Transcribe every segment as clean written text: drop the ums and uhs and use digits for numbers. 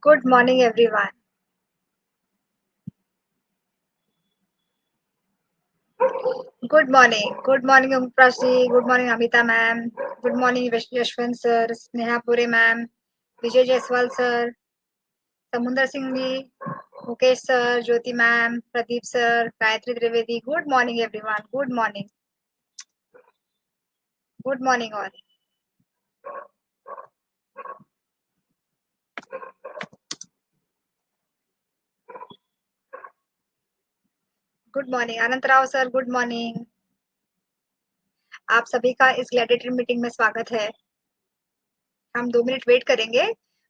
Good morning, everyone. Good morning. Good morning, Umprashi. Good morning, Amita ma'am. Good morning, Yashwant sir, Sneha Pure ma'am, Vijay Jaiswal sir, Samundar Singh ji, Mukesh sir, Jyoti ma'am, Pradeep sir, Gayatri Trivedi. Good morning, everyone. Good morning. Good morning, all. Good morning Anant Rao sir. Good morning. आप सभी का इस gladiator meeting में स्वागत है. हम 2 minute wait करेंगे.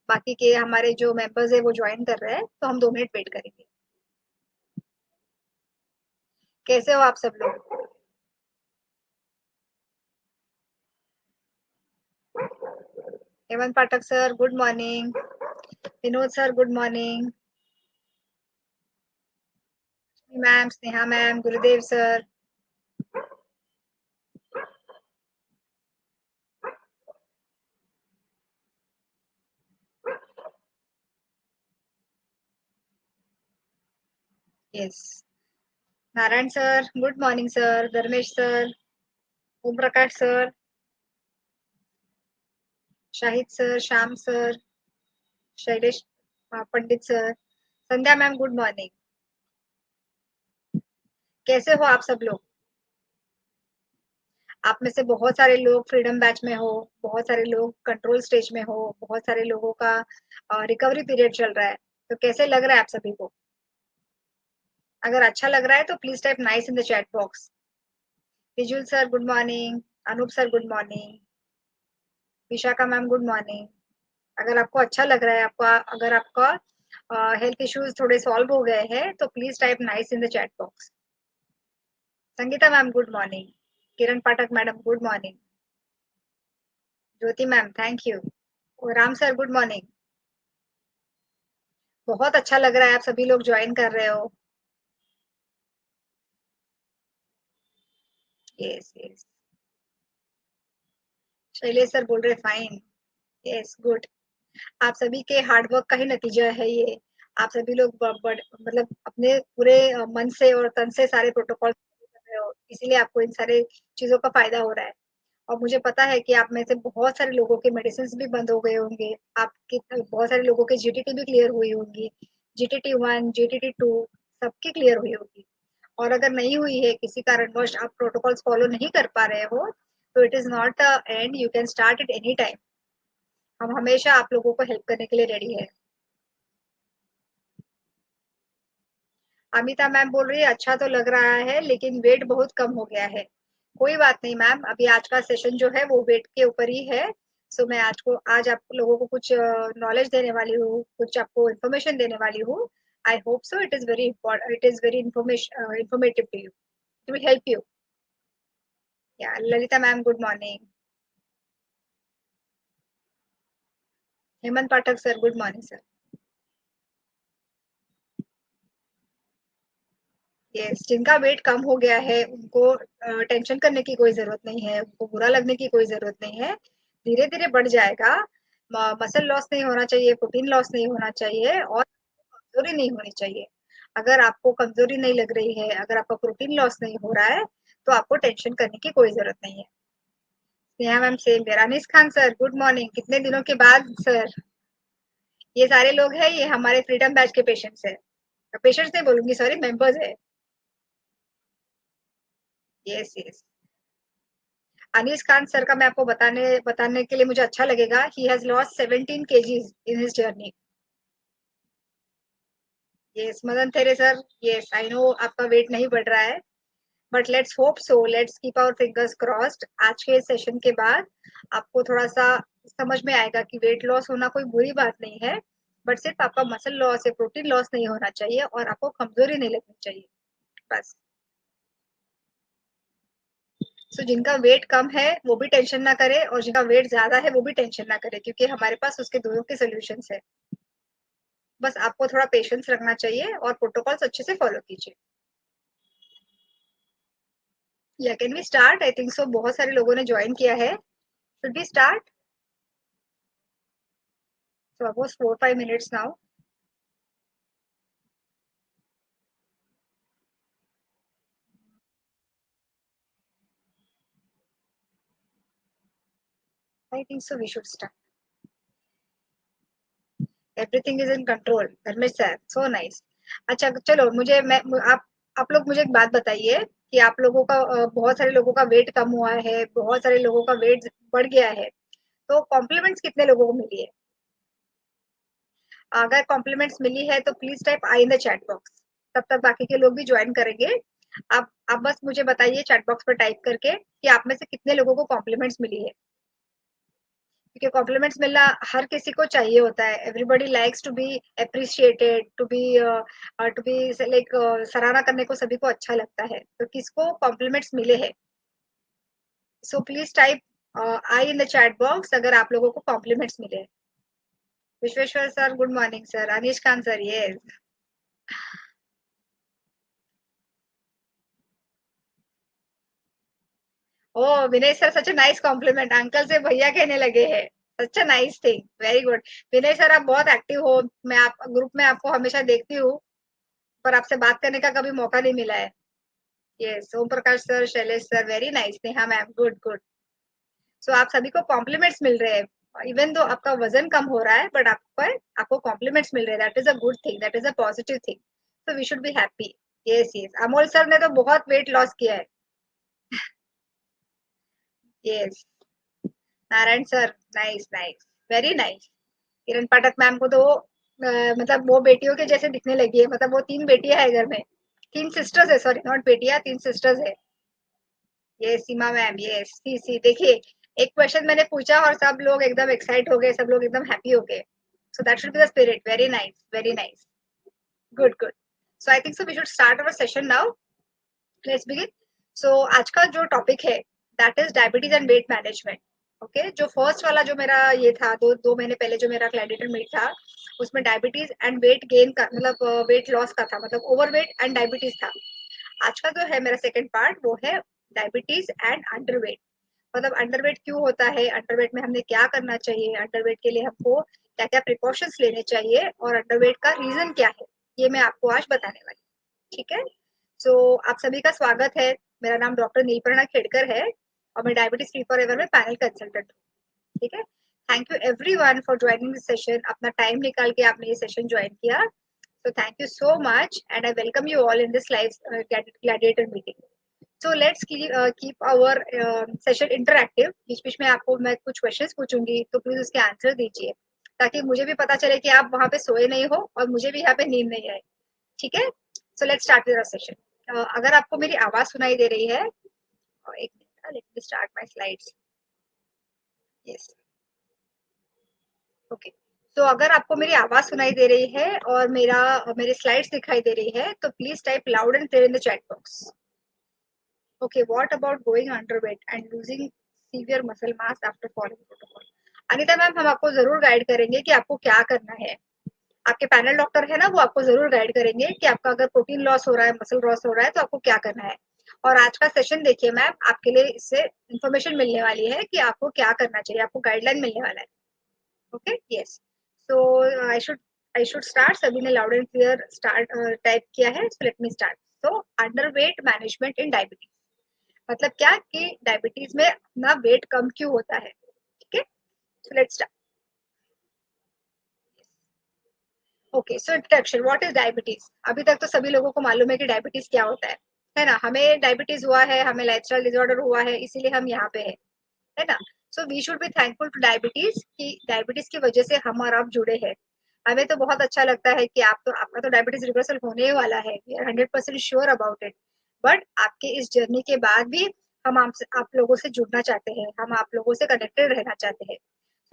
बाकी के हमारे जो मेंबर्स है वो ज्वाइन कर रहे हैं, तो हम 2 मिनट वेट करेंगे. कैसे हो आप सब लोग? Hemant Pathak sir, good morning. Vinod sir, good morning. Ma'am, Sneha ma'am, Gurudev sir. Yes. Narayan sir, good morning sir. Dharmesh sir, Om Prakash sir, Shahid sir, Shyam sir, Shailesh Pandit sir, Sandhya ma'am, good morning. कैसे हो आप सब लोग? आप में से बहुत सारे लोग फ्रीडम बैच में हो, बहुत सारे लोग कंट्रोल स्टेज में हो, बहुत सारे लोगों का रिकवरी पीरियड चल रहा है. तो कैसे लग रहा है आप सभी को? अगर अच्छा लग रहा है तो please type nice in the chat box. Vijul sir, good morning. Anup sir, good morning. Vishakha ma'am, good morning. अगर आपको अच्छा लग रहा है, अगर आपका हेल्थ इश्यूज थोड़े सॉल्व हो गए हैं, तो please type nice in the chat box. Sangeeta ma'am, good morning. Kiran Pathak madam, good morning. Jyoti ma'am, thank you. और राम सर, गुड मॉर्निंग. बहुत अच्छा लग रहा है, आप सभी लोग ज्वाइन कर रहे हो. Yes yes. शैलेश सर बोल रहे फाइन. Yes, good. आप सभी के हार्ड वर्क का ही नतीजा है ये. आप सभी लोग मतलब अपने पूरे मन से और तन से सारे प्रोटोकॉल कर रहे हो, इसीलिए आपको इन सारे चीजों का फायदा हो रहा है. और मुझे पता है कि आप में से बहुत सारे लोगों के मेडिसिन भी बंद हो गए होंगे. आपके बहुत सारे लोगों के जीटीटी भी क्लियर हुई होंगी. जीटीटी 1, जीटीटी 2 सबकी क्लियर हुई होगी. और अगर नहीं हुई है, किसी कारणवश आप प्रोटोकॉल्स फॉलो नहीं कर पा रहे हो, तो it is not a and. You can start it any time. हम हमेशा आप लोगों को हेल्प करने के लिए रेडी है. अमिता मैम बोल रही है अच्छा तो लग रहा है, लेकिन वेट बहुत कम हो गया है. कोई बात नहीं मैम, अभी आज का सेशन जो है वो वेट के ऊपर ही है. सो मैं आज आप लोगों को कुछ नॉलेज देने वाली हूँ, कुछ आपको इन्फॉर्मेशन देने वाली हूँ. I hope so. It is very important, it is very informative to you, to help you. या Lalita ma'am, good morning. Hemant Pathak sir, good morning sir. Yes, जिनका वेट कम हो गया है उनको टेंशन करने की कोई जरूरत नहीं है, उनको बुरा लगने की कोई जरूरत नहीं है. धीरे धीरे बढ़ जाएगा. मसल लॉस नहीं होना चाहिए, प्रोटीन लॉस नहीं होना चाहिए, और कमजोरी नहीं होनी चाहिए. अगर आपको कमजोरी नहीं लग रही है, अगर आपका प्रोटीन लॉस नहीं हो रहा है, तो आपको टेंशन करने की कोई जरूरत नहीं है. Neha ma'am same. Anees Khan sir, good morning. कितने दिनों के बाद सर? ये सारे लोग हैं, ये हमारे फ्रीडम बैच के पेशेंट्स है. पेशेंट्स नहीं बोलूंगी, सॉरी, मेंबर्स है. Yes yes. Anees Khan sir का मैं आपको बताने के लिए मुझे अच्छा लगेगा. He has lost 17 kgs in his journey. Yes, Madan थेरे सर. यस, आई नो आपका वेट नहीं बढ़ रहा है, but let's hope so. Let's keep our fingers crossed. आज के सेशन के बाद आपको थोड़ा सा समझ में आएगा कि वेट लॉस होना कोई बुरी बात नहीं है, बट सिर्फ आपका मसल लॉस या प्रोटीन लॉस नहीं होना चाहिए, और आपको कमजोरी नहीं लगनी चाहिए, बस. सो जिनका वेट कम है वो भी टेंशन ना करे, और जिनका वेट ज्यादा है वो भी टेंशन ना करे, क्योंकि हमारे पास उसके दोनों के सोल्यूशन है. बस आपको थोड़ा पेशेंस रखना चाहिए और प्रोटोकॉल्स अच्छे से फॉलो कीजिए. या can we start? I think so बहुत सारे लोगों ने ज्वाइन किया है. Should we start? So almost 4-5 minutes now. I think so we should start. Everything is in control. Dharmesh sir, so nice. अच्छा चलो मुझे मैं आप लोग मुझे एक बात बताइए कि आप लोगों का बहुत सारे लोगों का वेट कम हुआ है, बहुत सारे लोगों का वेट बढ़ गया है, तो कॉम्प्लीमेंट्स कितने लोगों को मिली है? अगर कॉम्प्लीमेंट्स मिली है तो please type I in the chat box. तब तक बाकी के लोग भी ज्वाइन करेंगे। आप बस मुझे बताइए चैट बॉक्स पर टाइप करके कि आप में से कितने लोगों को कॉम्प्लीमेंट्स मिली है, क्योंकि कॉम्प्लीमेंट्स मिलना हर किसी को चाहिए होता है। Everybody likes to be appreciated, to be like सराहना करने को सभी को अच्छा लगता है, तो किसको कॉम्प्लीमेंट्स मिले हैं? So please type I in the chat box अगर आप लोगों को कॉम्प्लीमेंट्स मिले हैं। Vishweshwar sir good morning sir, Anish Khan sir yes. Oh Vinay sir, such a nice compliment, uncle से भैया कहने लगे हैं। Such a nice thing, very good. Vinay sir आप बहुत एक्टिव हो, मैं आप ग्रुप में आपको हमेशा देखती हूँ, पर आपसे बात करने का कभी मौका नहीं मिला है। Yes, Om Prakash sir, Shailesh sir, very nice, Neha ma'am good good. So आप सभी को कॉम्प्लीमेंट्स मिल रहे हैं, इवन दो आपका वजन कम हो रहा है, बट आपको कॉम्प्लीमेंट्स मिल रहे हैं, that is a good thing, that is a positive thing. So we should be happy. Yes yes, Amol sir ने तो बहुत वेट लॉस किया है। Yes, Narayan sir, nice nice, very nice. Kiran Pathak ma'am को तो मतलब वो बेटियों के जैसे दिखने लगी है, मतलब वो 3 बेटियां है घर में। 3 सिस्टर्स है, सॉरी नॉट बेटियां, 3 सिस्टर्स है। ये सीमा मैम, ये सी सी देखिए, एक क्वेश्चन मैंने पूछा और सब लोग एकदम एक्साइट हो गए, सब लोग एकदम हैप्पी हो गए। So that should be the spirit, very nice very nice, good good. So I think so we should start our session now, let's begin. So आज का जो टॉपिक है that is diabetes and weight management. Okay, जो first वाला जो मेरा ये था, दो महीने पहले जो मेरा ग्लैडिएटर मीट था, उसमें डायबिटीज एंड वेट गेन का मतलब वेट लॉस का था, मतलब ओवरवेट एंड डायबिटीज था। आज का जो है मेरा सेकंड पार्ट वो है डायबिटीज एंड अंडरवेट। मतलब अंडरवेट क्यों होता है, अंडरवेट में हमें क्या करना चाहिए, अंडरवेट के लिए हमको क्या क्या प्रिकॉशंस लेने चाहिए, और अंडरवेट का रीजन क्या है, ये मैं आपको आज बताने वाली हूँ। ठीक है, सो आप सभी का स्वागत है। मेरा नाम डॉक्टर नीलपर्णा खेड़कर है और मैं डायबिटीज फ्री फॉर एवर में पैनल कंसल्टेंट हूँ। ठीक है, thank you everyone for joining this session, अपना टाइम निकाल के आपने ये सेशन ज्वाइन किया, so thank you so much and I welcome you all in this live gladiator meeting. So let's keep our session interactive। बीच बीच में आपको मैं कुछ क्वेश्चंस पूछूंगी, तो प्लीज उसके आंसर दीजिए, ताकि मुझे भी पता चले कि आप वहां पे सोए नहीं हो और मुझे भी यहाँ पे नींद नहीं आए। ठीक है, so let's start with our session. अगर आपको मेरी आवाज सुनाई दे रही है, एक minute, let me start my slides. Yes, okay. तो अगर आपको मेरी आवाज सुनाई दे रही है और मेरी स्लाइड्स दिखाई दे रही है, तो please type loud and clear in the chat box. Okay, what about going underweight and losing severe muscle mass after following protocol? Anita ma'am, हम आपको जरूर गाइड करेंगे कि आपको क्या करना है। आपके पैनल डॉक्टर है ना, वो आपको जरूर गाइड करेंगे कि आपका अगर प्रोटीन लॉस हो रहा है, मसल लॉस हो रहा है, तो आपको क्या करना है। और आज का सेशन देखिए मैम, आपके लिए इससे इंफॉर्मेशन मिलने वाली है कि आपको क्या करना चाहिए, आपको गाइडलाइन मिलने वाला है। Okay, yes. So I should start. सभी ने loud and clear start type किया है, so let me start. So underweight management in diabetes, मतलब क्या कि डायबिटीज में अपना वेट कम क्यों होता है। ठीक है, so let's start. Okay, so introduction, what is diabetes. अभी तक तो सभी लोगों को मालूम है कि डायबिटीज क्या होता है ना। हमें डायबिटीज हुआ है, हमें लाइफस्टाइल डिसऑर्डर हुआ है, इसीलिए हम यहाँ पे है ना। So we should be thankful to diabetes कि डायबिटीज की वजह से हम और आप जुड़े हैं। हमें तो बहुत अच्छा लगता है कि आपका तो डायबिटीज रिवर्सल होने ही वाला है, we are 100% sure about it. But आपके इस जर्नी के बाद भी हम आप लोगों से जुड़ना चाहते हैं, हम आप लोगों से कनेक्टेड रहना चाहते हैं।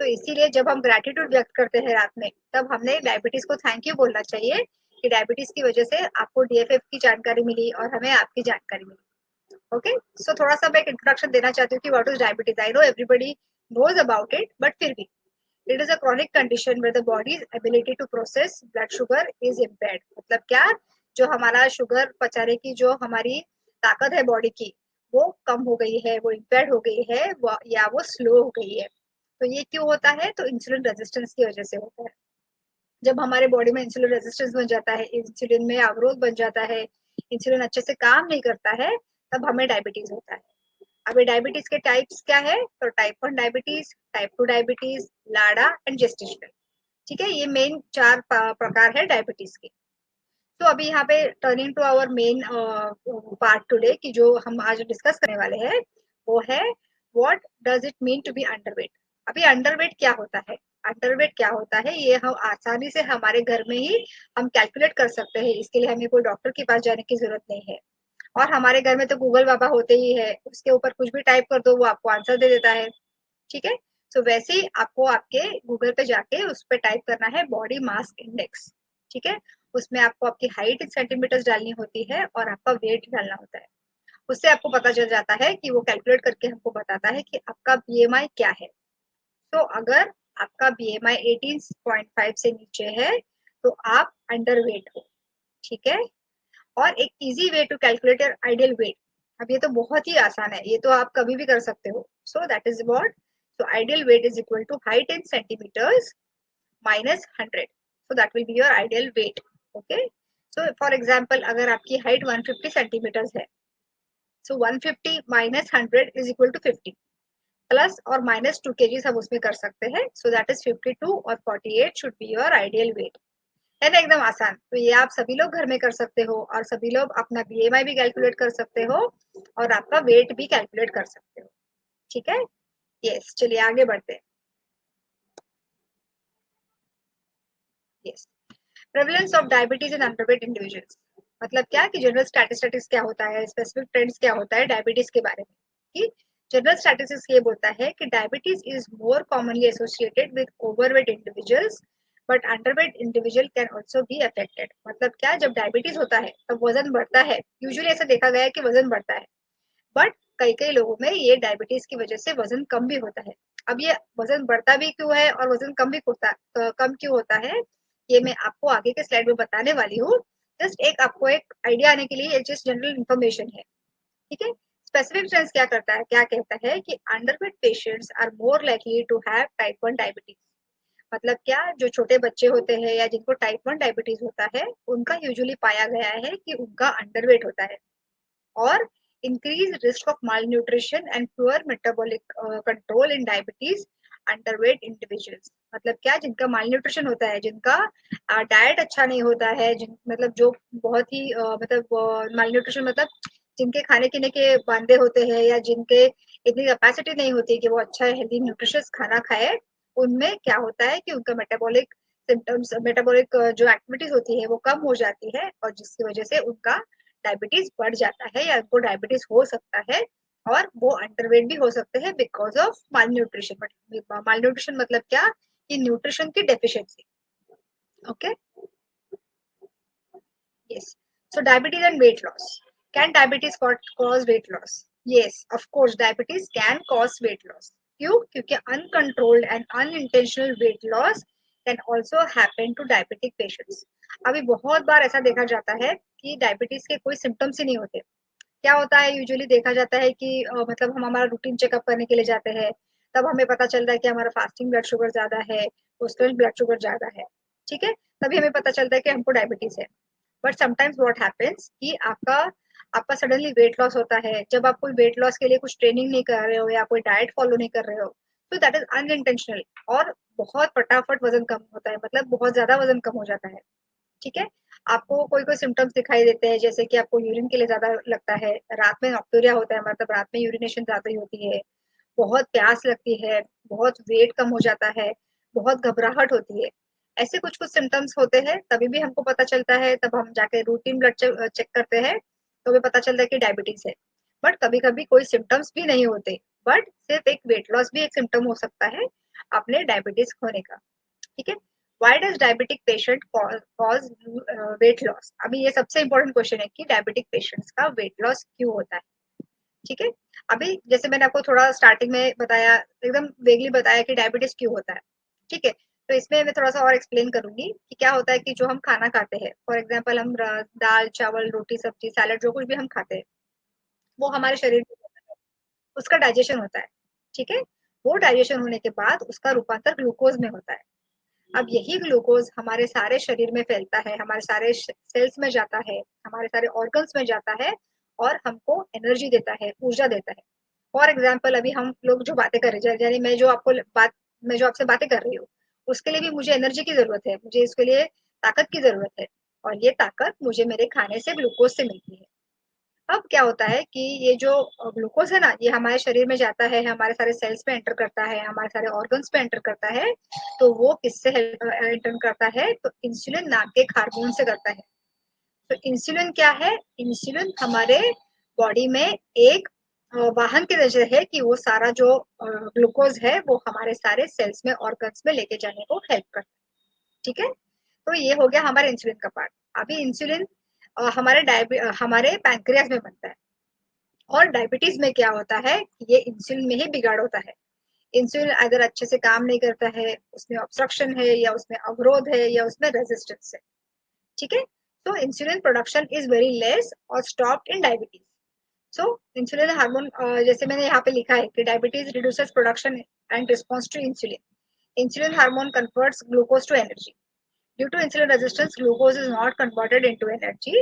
तो इसीलिए जब हम ग्रेटिट्यूड व्यक्त करते हैं रात में, तब हमने डायबिटीज को थैंक यू बोलना चाहिए कि डायबिटीज की वजह से आपको डीएफएफ की जानकारी मिली और हमें आपकी जानकारी मिली। ओके, सो थोड़ा सा मैं एक इंट्रोडक्शन देना चाहती हूँ कि what is diabetes. I know everybody knows about it, but फिर भी it is a chronic condition where the body's ability to process blood sugar is impaired। मतलब क्या, जो हमारा शुगर पचाने की जो हमारी ताकत है बॉडी की, वो कम हो गई है, वो इम्पेयर्ड हो गई है, या वो स्लो हो गई है। तो ये क्यों होता है, तो इंसुलिन रेजिस्टेंस की वजह से होता है। जब हमारे बॉडी में इंसुलिन रेजिस्टेंस बन जाता है, इंसुलिन में अवरोध बन जाता है, इंसुलिन अच्छे से काम नहीं करता है, तब हमें डायबिटीज होता है। अब ये डायबिटीज के टाइप्स क्या है? तो type 1 diabetes, type 2 diabetes, LADA and gestational. ठीक है, ये मेन 4 प्रकार है डायबिटीज के। तो अभी यहाँ पे turning to our main part today की जो हम आज डिस्कस करने वाले हैं, वो है what does it mean to be underweight. अभी अंडरवेट क्या होता है? अंडरवेट क्या होता है ये हम आसानी से हमारे घर में ही हम कैलकुलेट कर सकते हैं। इसके लिए हमें कोई डॉक्टर के पास जाने की जरूरत नहीं है। और हमारे घर में तो गूगल बाबा होते ही है, उसके ऊपर कुछ भी टाइप कर दो वो आपको आंसर दे देता है। ठीक है, सो वैसे ही आपको आपके गूगल पे जाके उस पर टाइप करना है बॉडी मास इंडेक्स। ठीक है, उसमें आपको आपकी हाइट इन सेंटीमीटर्स डालनी होती है और आपका वेट डालना होता है। उससे आपको पता चल जाता है कि वो कैलकुलेट करके हमको बताता है कि आपका बीएमआई क्या है। तो अगर आपका बीएमआई 18.5 से नीचे है तो आप अंडरवेट हो। ठीक है, और एक easy way to calculate your ideal weight. अब ये तो बहुत ही आसान है, ये तो आप कभी भी कर सकते हो। सो that is what, so ideal weight is equal to height in centimeters minus 100, so that will be your ideal weight. Okay, so for example अगर आपकी height 150 centimeters है, so 150 minus 100 is equal to 50, plus और minus 2 kgs हम उसमें कर सकते हैं, so that is 52 और 48 should be your ideal weight। है ना, एकदम आसान। तो ये आप सभी लोग घर में कर सकते हो और सभी लोग अपना बीएमआई भी कैलकुलेट कर सकते हो और आपका वेट भी कैलकुलेट कर सकते हो। ठीक है, यस, चलिए आगे बढ़ते हैं। Yes, prevalence of diabetes in underweight individuals. मतलब क्या कि जनरल स्टैटिस्टिक्स क्या होता है, स्पेसिफिक ट्रेंड्स क्या होता है डायबिटीज के बारे में। कि जनरल स्टैटिस्टिक्स ये बोलता है कि diabetes is more commonly associated with overweight individuals, but underweight individual can also be affected. मतलब क्या, जब डायबिटीज होता है तब वजन बढ़ता है, यूजुअली ऐसा देखा गया है कि वजन बढ़ता है, बट कई कई लोगों में ये डायबिटीज की वजह से वजन कम भी होता है। अब ये वजन बढ़ता भी क्यों है और वजन कम भी होता कम क्यों होता है, ये मैं आपको आगे के स्लाइड में बताने वाली हूँ। जस्ट एक आपको एक आइडिया आने के लिए ये जस्ट जनरल इंफॉर्मेशन है। ठीक है, स्पेसिफिक ट्रेंड्स क्या करता है, क्या कहता है कि underweight patients are more likely to have type 1 diabetes. मतलब क्या, जो छोटे बच्चे होते हैं या जिनको टाइप 1 डायबिटीज होता है, उनका यूजुअली पाया गया है कि उनका अंडरवेट होता है। और increased risk of malnutrition and poor metabolic control in diabetes underweight individuals। मतलब क्या, जिनका मालन्यूट्रिशन होता है, जिनका डाइट अच्छा नहीं होता है, जिन मतलब जो बहुत ही मतलब मालन्यूट्रिशन मतलब जिनके खाने पीने के बांधे होते हैं या जिनके इतनी कैपेसिटी नहीं होती कि वो अच्छा हेल्दी न्यूट्रिशियस खाना खाए, उनमें क्या होता है कि उनका मेटाबॉलिक सिम्टम्स, मेटाबॉलिक जो एक्टिविटीज होती है वो कम हो जाती है और जिसकी वजह से उनका डायबिटीज बढ़ जाता है या उनको डायबिटीज हो सकता है और वो अंडरवेट भी हो सकते हैं because of malnutrition. Malnutrition मतलब क्या, कि न्यूट्रिशन की deficiency. Okay, yes, so diabetes and weight loss. Can diabetes cause weight loss? Yes, of course diabetes can cause weight loss. क्यों? क्योंकि uncontrolled and unintentional weight loss can also happen to diabetic patients. अभी बहुत बार ऐसा देखा जाता है कि diabetes के कोई सिम्टम्स ही नहीं होते। क्या होता है, यूजुअली देखा जाता है कि मतलब हम हमारा रूटीन चेकअप करने के लिए जाते हैं, तब हमें पता चलता है कि हमारा फास्टिंग ब्लड शुगर ज्यादा है, पोस्टल ब्लड शुगर ज्यादा है। ठीक है, तभी हमें पता चलता है कि हमको डायबिटीज है। बट समटाइम्स व्हाट हैपेंस कि आपका आपका सडनली वेट लॉस होता है, जब आप कोई वेट लॉस के लिए कुछ ट्रेनिंग नहीं कर रहे हो या कोई डाइट फॉलो नहीं कर रहे हो, तो दैट इज अनइंटेंशनल और बहुत फटाफट वजन कम होता है, मतलब बहुत ज्यादा वजन कम हो जाता है। ठीक है, आपको कोई कोई सिम्टम्स दिखाई देते हैं, जैसे कि आपको यूरिन के लिए ज्यादा लगता है, रात में नॉक्टूरिया होता है, मतलब रात में यूरिनेशन ज्यादा ही होती है, बहुत प्यास लगती है, बहुत वेट कम हो जाता है, बहुत घबराहट होती है। ऐसे कुछ कुछ सिम्टम्स होते हैं, तभी भी हमको पता चलता है, तब हम जाके रूटीन ब्लड चेक करते हैं, तो हमें पता चलता है कि डायबिटीज है। बट कभी कभी कोई सिम्टम्स भी नहीं होते, बट सिर्फ एक वेट लॉस भी एक सिम्टम हो सकता है अपने डायबिटीज होने का। ठीक है, why does diabetic patient cause weight loss? अभी ये सबसे इंपॉर्टेंट क्वेश्चन है कि डायबिटिक पेशेंट्स का वेट लॉस क्यों होता है। ठीक है, अभी जैसे मैंने आपको थोड़ा स्टार्टिंग में बताया, एकदम वेगली बताया कि डायबिटीज क्यों होता है। ठीक है, तो इसमें मैं थोड़ा सा और एक्सप्लेन करूंगी कि क्या होता है कि जो हम खाना खाते हैं, फॉर एग्जाम्पल हम दाल चावल रोटी सब्जी सैलड जो कुछ भी हम खाते हैं, वो हमारे शरीर में होता है, उसका डाइजेशन होता है। ठीक है, वो डाइजेशन होने के बाद उसका रूपांतर ग्लूकोज में होता है। अब यही ग्लूकोज हमारे सारे शरीर में फैलता है, हमारे सारे सेल्स में जाता है, हमारे सारे ऑर्गन्स में जाता है और हमको एनर्जी देता है, ऊर्जा देता है। फॉर एग्जाम्पल अभी हम लोग जो बातें कर रहे हैं, यानी मैं जो आपसे बातें कर रही हूँ, उसके लिए भी मुझे एनर्जी की जरूरत है, मुझे इसके लिए ताकत की जरूरत है, और ये ताकत मुझे मेरे खाने से, ग्लूकोज से मिलती है। अब क्या होता है कि ये जो ग्लूकोज है ना, ये हमारे शरीर में जाता है, हमारे सारे सेल्स में एंटर करता है, हमारे सारे ऑर्गन्स में एंटर करता है। तो वो किससे एंटर करता है? तो इंसुलिन नाम के एक हार्मोन से करता है। तो इंसुलिन क्या है? इंसुलिन हमारे बॉडी में एक वाहन की तरह है कि वो सारा जो ग्लूकोज है वो हमारे सारे सेल्स में, ऑर्गन्स में लेके जाने को हेल्प करता है। ठीक है, तो ये हो गया हमारे इंसुलिन का पार्ट। अभी इंसुलिन हमारे पैंक्रियास में बनता है। और डायबिटीज में क्या होता है, ये इंसुलिन में ही बिगाड़ होता है। इंसुलिन अगर अच्छे से काम नहीं करता है, उसमें ऑब्स्ट्रक्शन है या उसमें अवरोध है या उसमें रेजिस्टेंस है। ठीक है, तो insulin production is very less और stopped in diabetes. So insulin hormone, जैसे मैंने यहाँ पे लिखा है कि diabetes reduces production and response to insulin. Insulin hormone converts glucose to energy. Due to insulin resistance, glucose is not converted into energy.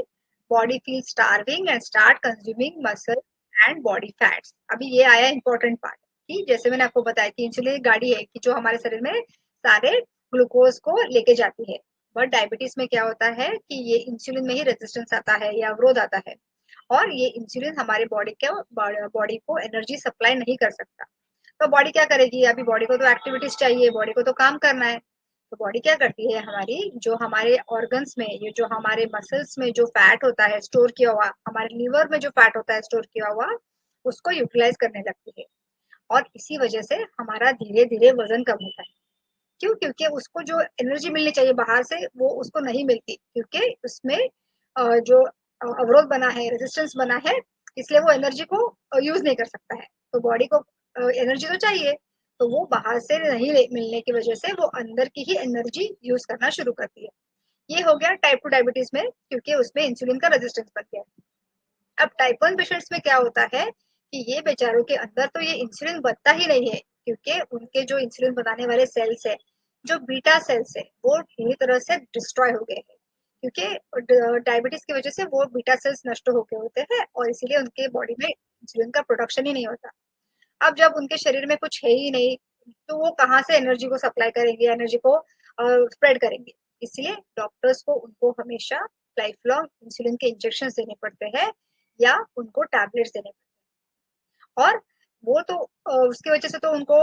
Body feels starving and start consuming muscle and body fats. अभी ये आया important part कि जैसे मैंने आपको बताया कि insulin एक गाड़ी है कि जो हमारे शरीर में सारे ग्लूकोज को लेके जाती है। बट डायबिटीज में क्या होता है कि ये इंसुलिन में ही रेजिस्टेंस आता है या अवरोध आता है, और ये इंसुलिन हमारे बॉडी को एनर्जी सप्लाई नहीं कर सकता। तो बॉडी क्या करेगी? अभी बॉडी को तो एक्टिविटीज चाहिए, बॉडी को तो काम करना है। तो बॉडी क्या करती है, हमारी जो हमारे ऑर्गन्स में, ये जो हमारे मसल्स में जो फैट होता है स्टोर किया हुआ, हमारे लीवर में जो फैट होता है स्टोर किया हुआ, उसको यूटिलाइज करने लगती है। और इसी वजह से हमारा धीरे धीरे वजन कम होता है। क्यों? क्योंकि उसको जो एनर्जी मिलनी चाहिए बाहर से वो उसको नहीं मिलती, क्योंकि उसमें जो अवरोध बना है, रेजिस्टेंस बना है, इसलिए वो एनर्जी को यूज नहीं कर सकता है। तो बॉडी को एनर्जी तो चाहिए, तो वो बाहर से नहीं मिलने की वजह से वो अंदर की ही एनर्जी यूज करना शुरू करती है। ये हो गया टाइप 2 डायबिटीज में, क्योंकि उसमें इंसुलिन का रेजिस्टेंस बन गया। अब टाइप 1 पेशेंट्स में क्या होता है कि ये बेचारों के अंदर तो ये इंसुलिन बनता ही नहीं है, क्योंकि उनके जो इंसुलिन बनाने वाले सेल्स है, जो बीटा सेल्स है, वो पूरी तरह से डिस्ट्रॉय हो गए हैं। क्योंकि डायबिटीज की वजह से वो बीटा सेल्स नष्ट हो गए होते हैं और इसीलिए उनके बॉडी में इंसुलिन का प्रोडक्शन ही नहीं होता। अब जब उनके शरीर में कुछ है ही नहीं, तो वो कहाँ से एनर्जी को सप्लाई करेंगे, एनर्जी को स्प्रेड करेंगे। इसलिए डॉक्टर्स को उनको हमेशा लाइफ लॉन्ग इंसुलिन के इंजेक्शन देने पड़ते हैं या उनको टैबलेट्स देने पड़ते हैं। और वो तो उसकी वजह से तो उनको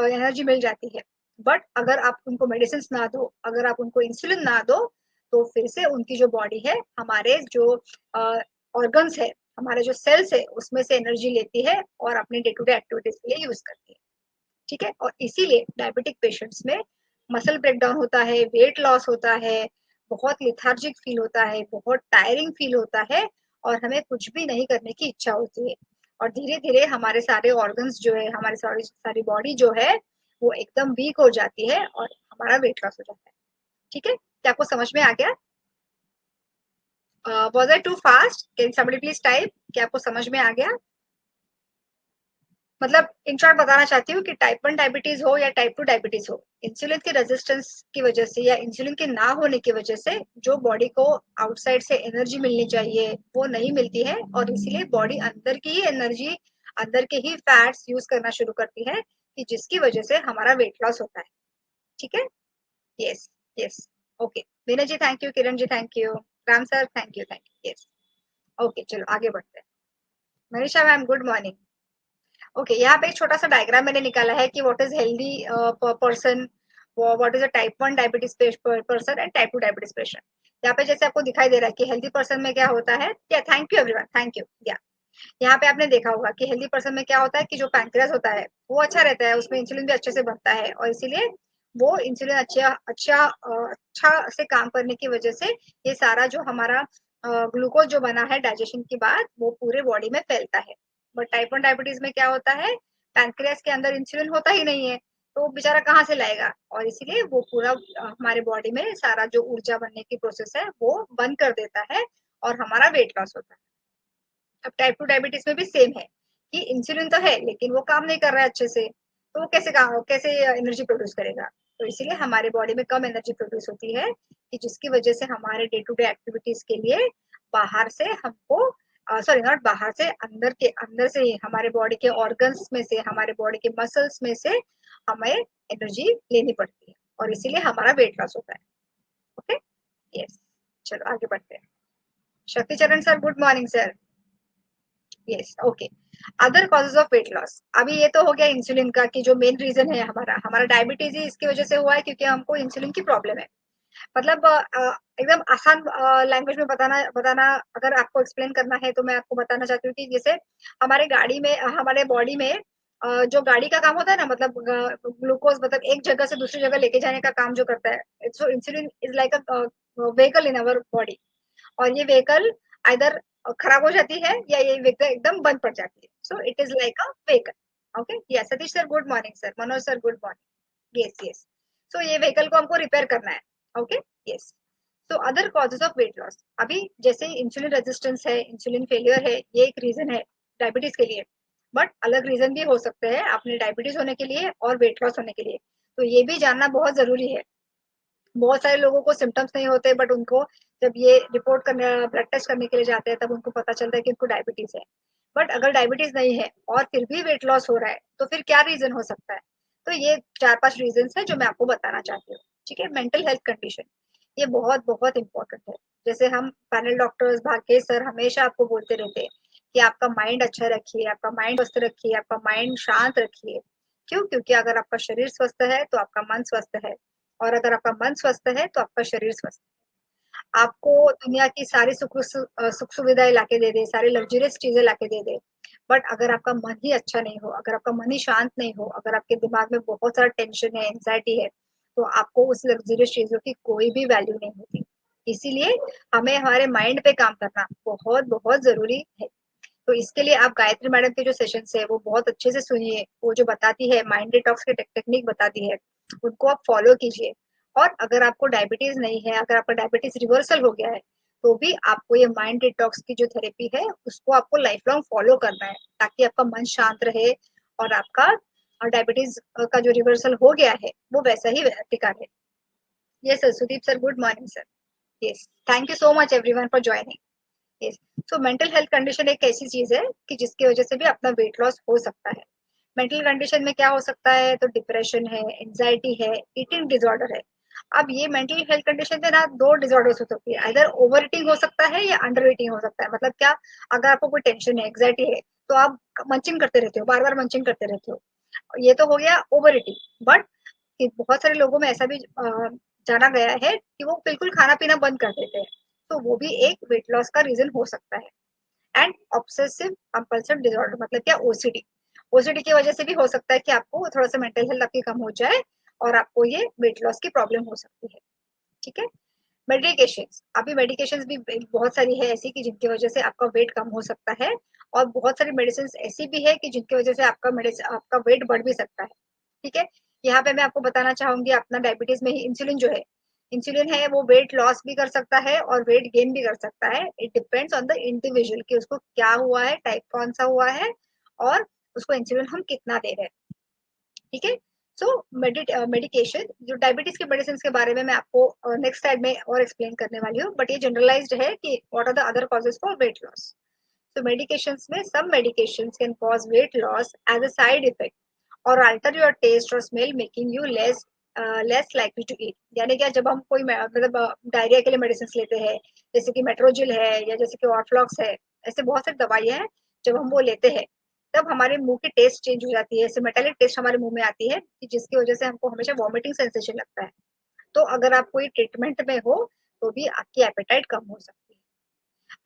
एनर्जी मिल जाती है। बट अगर आप उनको मेडिसिन ना दो, अगर आप उनको इंसुलिन ना दो, तो फिर से उनकी जो बॉडी है, हमारे जो ऑर्गन्स है, हमारे जो सेल्स है, उसमें से एनर्जी लेती है और अपने डे टू डे एक्टिविटीज के लिए यूज करती है। ठीक है, और इसीलिए डायबिटिक पेशेंट्स में मसल ब्रेकडाउन होता है, वेट लॉस होता है, बहुत लिथार्जिक फील होता है, बहुत टायरिंग फील होता है, और हमें कुछ भी नहीं करने की इच्छा होती है। और धीरे धीरे हमारे सारे ऑर्गन्स जो है, हमारी सारी सारी बॉडी जो है, वो एकदम वीक हो जाती है और हमारा वेट लॉस हो जाता है। ठीक है, क्या आपको समझ में आ गया? Was I too fast? Can somebody please type, क्या आपको समझ में आ गया? मतलब इन शॉर्ट बताना चाहती हूँ कि टाइप 1 डायबिटीज हो या टाइप 2 डायबिटीज हो, इंसुलिन की रेजिस्टेंस की वजह से या इंसुलिन के ना होने की वजह से जो बॉडी को आउटसाइड से एनर्जी मिलनी चाहिए वो नहीं मिलती है, और इसीलिए बॉडी अंदर की ही एनर्जी, अंदर के ही फैट्स यूज करना शुरू करती है, कि जिसकी वजह से हमारा वेट लॉस होता है। ठीक है, yes, yes, okay. Meena ji thank you, Kiran ji thank you, Ram sir thank you, yes, okay, चलो आगे बढ़ते हैं। Manisha ma'am good morning. Okay, यहाँ पे एक छोटा सा डायग्राम मैंने निकाला है कि what is healthy person, what is a type 1 diabetes person and type 2 diabetes patient. यहाँ पे जैसे आपको दिखाई दे रहा है कि हेल्दी पर्सन में क्या होता है, या thank you everyone, thank you, या यहाँ पे आपने देखा होगा कि हेल्दी पर्सन में क्या होता है कि जो पैंक्रियास होता है वो अच्छा रहता है, उसमें इंसुलिन भी अच्छे से बनता है, और इसीलिए वो इंसुलिन अच्छा से काम करने की वजह से ये सारा जो हमारा ग्लूकोज जो बना है डाइजेशन के बाद वो पूरे बॉडी में फैलता है। बट टाइप 1 डायबिटीज में क्या होता है, पैंक्रियास के अंदर इंसुलिन होता ही नहीं है, तो वो बेचारा कहाँ से लाएगा, और इसीलिए वो पूरा हमारे बॉडी में सारा जो ऊर्जा बनने की प्रोसेस है वो बंद कर देता है, और हमारा वेट लॉस होता है। अब टाइप 2 डायबिटीज में भी सेम है कि इंसुलिन तो है लेकिन वो काम नहीं कर रहा है अच्छे से, तो वो कैसे एनर्जी प्रोड्यूस करेगा? तो इसीलिए हमारे बॉडी में कम एनर्जी प्रोड्यूस होती है, कि जिसकी वजह से हमारे डे टू डे एक्टिविटीज के लिए बाहर से हमको, सॉरी नॉट बाहर से, अंदर से ही हमारे बॉडी के ऑर्गन्स में से, हमारे बॉडी के मसल्स में से हमें एनर्जी लेनी पड़ती है, और इसीलिए हमारा वेट लॉस होता है। ओके, यस, चलो आगे बढ़ते हैं। शक्ति चरण sir, good morning sir. Yes, okay. Other causes of weight loss, अभी ये तो हो गया इंसुलिन का, कि जो मेन रीजन है हमारा हमारा डायबिटीज ही इसकी वजह से हुआ है, क्योंकि हमको इंसुलिन की प्रॉब्लम है। मतलब एकदम आसान लैंग्वेज में बताना अगर आपको एक्सप्लेन करना है, तो मैं आपको बताना चाहती हूँ कि जैसे हमारे गाड़ी में, हमारे बॉडी में जो गाड़ी का काम होता है ना, मतलब ग्लूकोज, मतलब एक जगह से दूसरी जगह लेके जाने का काम जो करता है, so insulin is like a vehicle in our body. और ये व्हीकल आइदर खराब हो जाती है, या ये व्हीकल एकदम बंद पड़ जाती है। So it is like a vehicle. Okay, yes Satish sir, good morning sir. Manoj sir, good morning. Yes yes, so ये व्हीकल को हमको रिपेयर करना है। Okay, yes. तो other causes of weight loss, अभी जैसे इंसुलिन रेजिस्टेंस है, इंसुलिन फेलियर है, ये एक रीजन है डायबिटीज के लिए। बट अलग रीजन भी हो सकते हैं अपने डायबिटीज होने के लिए और वेट लॉस होने के लिए। तो ये भी जानना बहुत जरूरी है। बहुत सारे लोगों को सिम्टम्स नहीं होते, बट उनको जब ये रिपोर्ट करने, ब्लड टेस्ट करने के लिए जाते हैं, तब उनको पता चलता है कि उनको डायबिटीज है। बट अगर डायबिटीज नहीं है और फिर भी वेट लॉस हो रहा है, तो फिर क्या रीजन हो सकता है? तो ये 4-5 रीजन है जो मैं आपको बताना चाहती हूँ। ठीक है, मेंटल हेल्थ कंडीशन, ये बहुत बहुत इंपॉर्टेंट है। जैसे हम पैनल डॉक्टर्स, भाग्य सर हमेशा आपको बोलते रहते हैं कि आपका माइंड अच्छा रखिए, आपका माइंड स्वस्थ रखिए, आपका माइंड शांत रखिए। क्यों? क्योंकि अगर आपका शरीर स्वस्थ है तो आपका मन स्वस्थ है, और अगर आपका मन स्वस्थ है तो आपका शरीर स्वस्थ है। आपको दुनिया की सारी सुख सुविधाएं लाके दे दे, सारी लग्जरियस चीजें लाके दे दे, बट अगर आपका मन ही अच्छा नहीं हो, अगर आपका मन ही शांत नहीं हो, अगर आपके दिमाग में बहुत सारा टेंशन है, एंजाइटी है, तो आपको उस लग्जरियस चीजों की कोई भी वैल्यू नहीं होती। इसीलिए हमें हमारे माइंड पे काम करना बहुत बहुत जरूरी है। तो इसके लिए आप गायत्री मैडम के जो सेशंस है वो बहुत अच्छे से सुनिए। वो जो बताती है, माइंड डिटॉक्स की टेक्निक बताती है, उनको आप फॉलो कीजिए। और अगर आपको डायबिटीज नहीं है, अगर आपका डायबिटीज रिवर्सल हो गया है, तो भी आपको ये माइंड डिटॉक्स की जो थेरेपी है उसको आपको लाइफ लॉन्ग फॉलो करना है, ताकि आपका मन शांत रहे, और आपका डायबिटीज का जो रिवर्सल हो गया है वो वैसा ही टिका रहे। ये sir, Sudeep sir, good morning sir. Yes, thank you so much everyone for joining. Yes, so mental health condition एक ऐसी चीज है कि जिसकी वजह से भी अपना वेट लॉस हो सकता है। मेंटल कंडीशन में क्या हो सकता है? तो डिप्रेशन है, एंजाइटी है, ईटिंग डिसऑर्डर है। अब ये मेंटल हेल्थ कंडीशन में ना दो डिसऑर्डर्स हो सकती है, इधर ओवर ईटिंग हो सकता है या अंडर ईटिंग हो सकता है। मतलब क्या? अगर आपको कोई टेंशन है, एंजाइटी है, तो आप मंचिंग करते रहते हो, बार बार मंचिंग करते रहते हो, ये तो हो गया ओवर ईटिंग। बट बहुत सारे लोगों में ऐसा भी जाना गया है कि वो बिल्कुल खाना पीना बंद कर देते हैं, तो वो भी एक वेट लॉस का रीजन हो सकता है। एंड ऑब्सेसिव कंपल्सिव डिसऑर्डर, मतलब क्या? ओसीडी। ओसीडी की वजह से भी हो सकता है कि आपको थोड़ा सा मेंटल हेल्थ आपकी कम हो जाए, और आपको ये वेट लॉस की प्रॉब्लम हो सकती है। ठीक है, मेडिकेशंस, अभी मेडिकेशंस भी बहुत सारी है ऐसी कि जिनकी वजह से आपका वेट कम हो सकता है, और बहुत सारी मेडिसिन ऐसी भी है कि जिनकी वजह से आपका वेट बढ़ भी सकता है। ठीक है, यहाँ पे मैं आपको बताना चाहूंगी, अपना डायबिटीज में ही इंसुलिन जो है, इंसुलिन है वो वेट लॉस भी कर सकता है और वेट गेन भी कर सकता है। It depends on the individual कि उसको क्या हुआ है, टाइप कौन सा हुआ है, और उसको इंसुलिन हम कितना दे रहे हैं। ठीक है, सो मेडिकेशन, जो डायबिटीज के मेडिसिन के बारे में मैं आपको नेक्स्ट स्लाइड में और एक्सप्लेन करने वाली हूँ, बट ये जनरलाइज्ड है कि what are the other causes for weight loss. So medications में some medications can cause weight loss as a side effect or alter your taste or smell, making you less likely to eat। यानी क्या? जब हम कोई मतलब diarrhoea के लिए medicine लेते हैं, जैसे कि मेट्रोजिल है या जैसे कि ऑर्फ्लॉक्स है, ऐसे बहुत सारी दवाइयाँ हैं, जब हम वो लेते हैं तब हमारे मुंह की टेस्ट चेंज हो जाती है, ऐसे मेटालिक टेस्ट हमारे मुंह में आती है, कि जिसकी वजह से हमको हमेशा वॉमिटिंग सेंसेशन लगता है। तो अगर आप कोई ट्रीटमेंट में हो, तो भी आपकी एपेटाइट कम हो सकती है।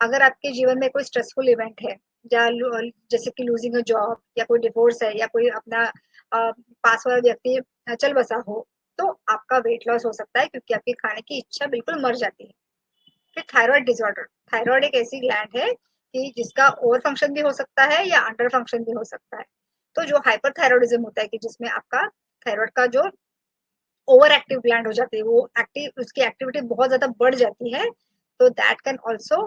अगर आपके जीवन में कोई स्ट्रेसफुल इवेंट है, जैसे कि लूजिंग अ जॉब, या कोई डिवोर्स है, या कोई अपना पास वाला व्यक्ति चल बसा हो, तो आपका वेट लॉस हो सकता है, क्योंकि आपकी खाने की इच्छा बिल्कुल मर जाती है। फिर थायराइड डिसऑर्डर, थायराइड एक ऐसी ग्लैंड है कि जिसका ओवर फंक्शन भी हो सकता है या अंडर फंक्शन भी हो सकता है। तो जो हाइपरथायरॉइडिज्म होता है, कि जिसमें आपका थायराइड का जो ओवर एक्टिव ग्लैंड हो जाती है, वो एक्टिव, उसकी एक्टिविटी बहुत ज्यादा बढ़ जाती है, तो that can also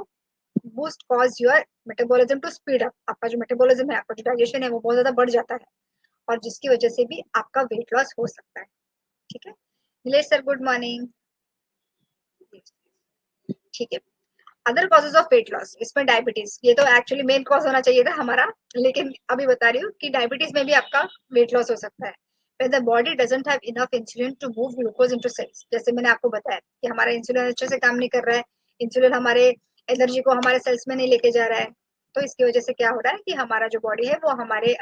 boost cause your metabolism to speed up. आपका जो मेटाबॉलिज्म है, आपका जो डाइजेशन है, वो बहुत ज्यादा बढ़ जाता है, और जिसकी वजह से भी आपका वेट लॉस हो सकता है। ठीक है, नीलेश सर गुड मॉर्निंग। ठीक है, other causes of weight loss, इसमें डायबिटीज, ये तो एक्चुअली मेन कॉज होना चाहिए था हमारा, लेकिन अभी बता रही हूँ कि डायबिटीज में भी आपका वेट लॉस हो सकता है। When the body doesn't have enough insulin to move glucose into cells, जैसे मैंने आपको बताया कि हमारा इंसुलिन अच्छे से काम नहीं कर रहा है, इंसुलिन हमारे एनर्जी को हमारे सेल्स में नहीं लेके जा रहा है, तो इसकी वजह से क्या हो रहा है कि हमारा जो बॉडी है वो हमारे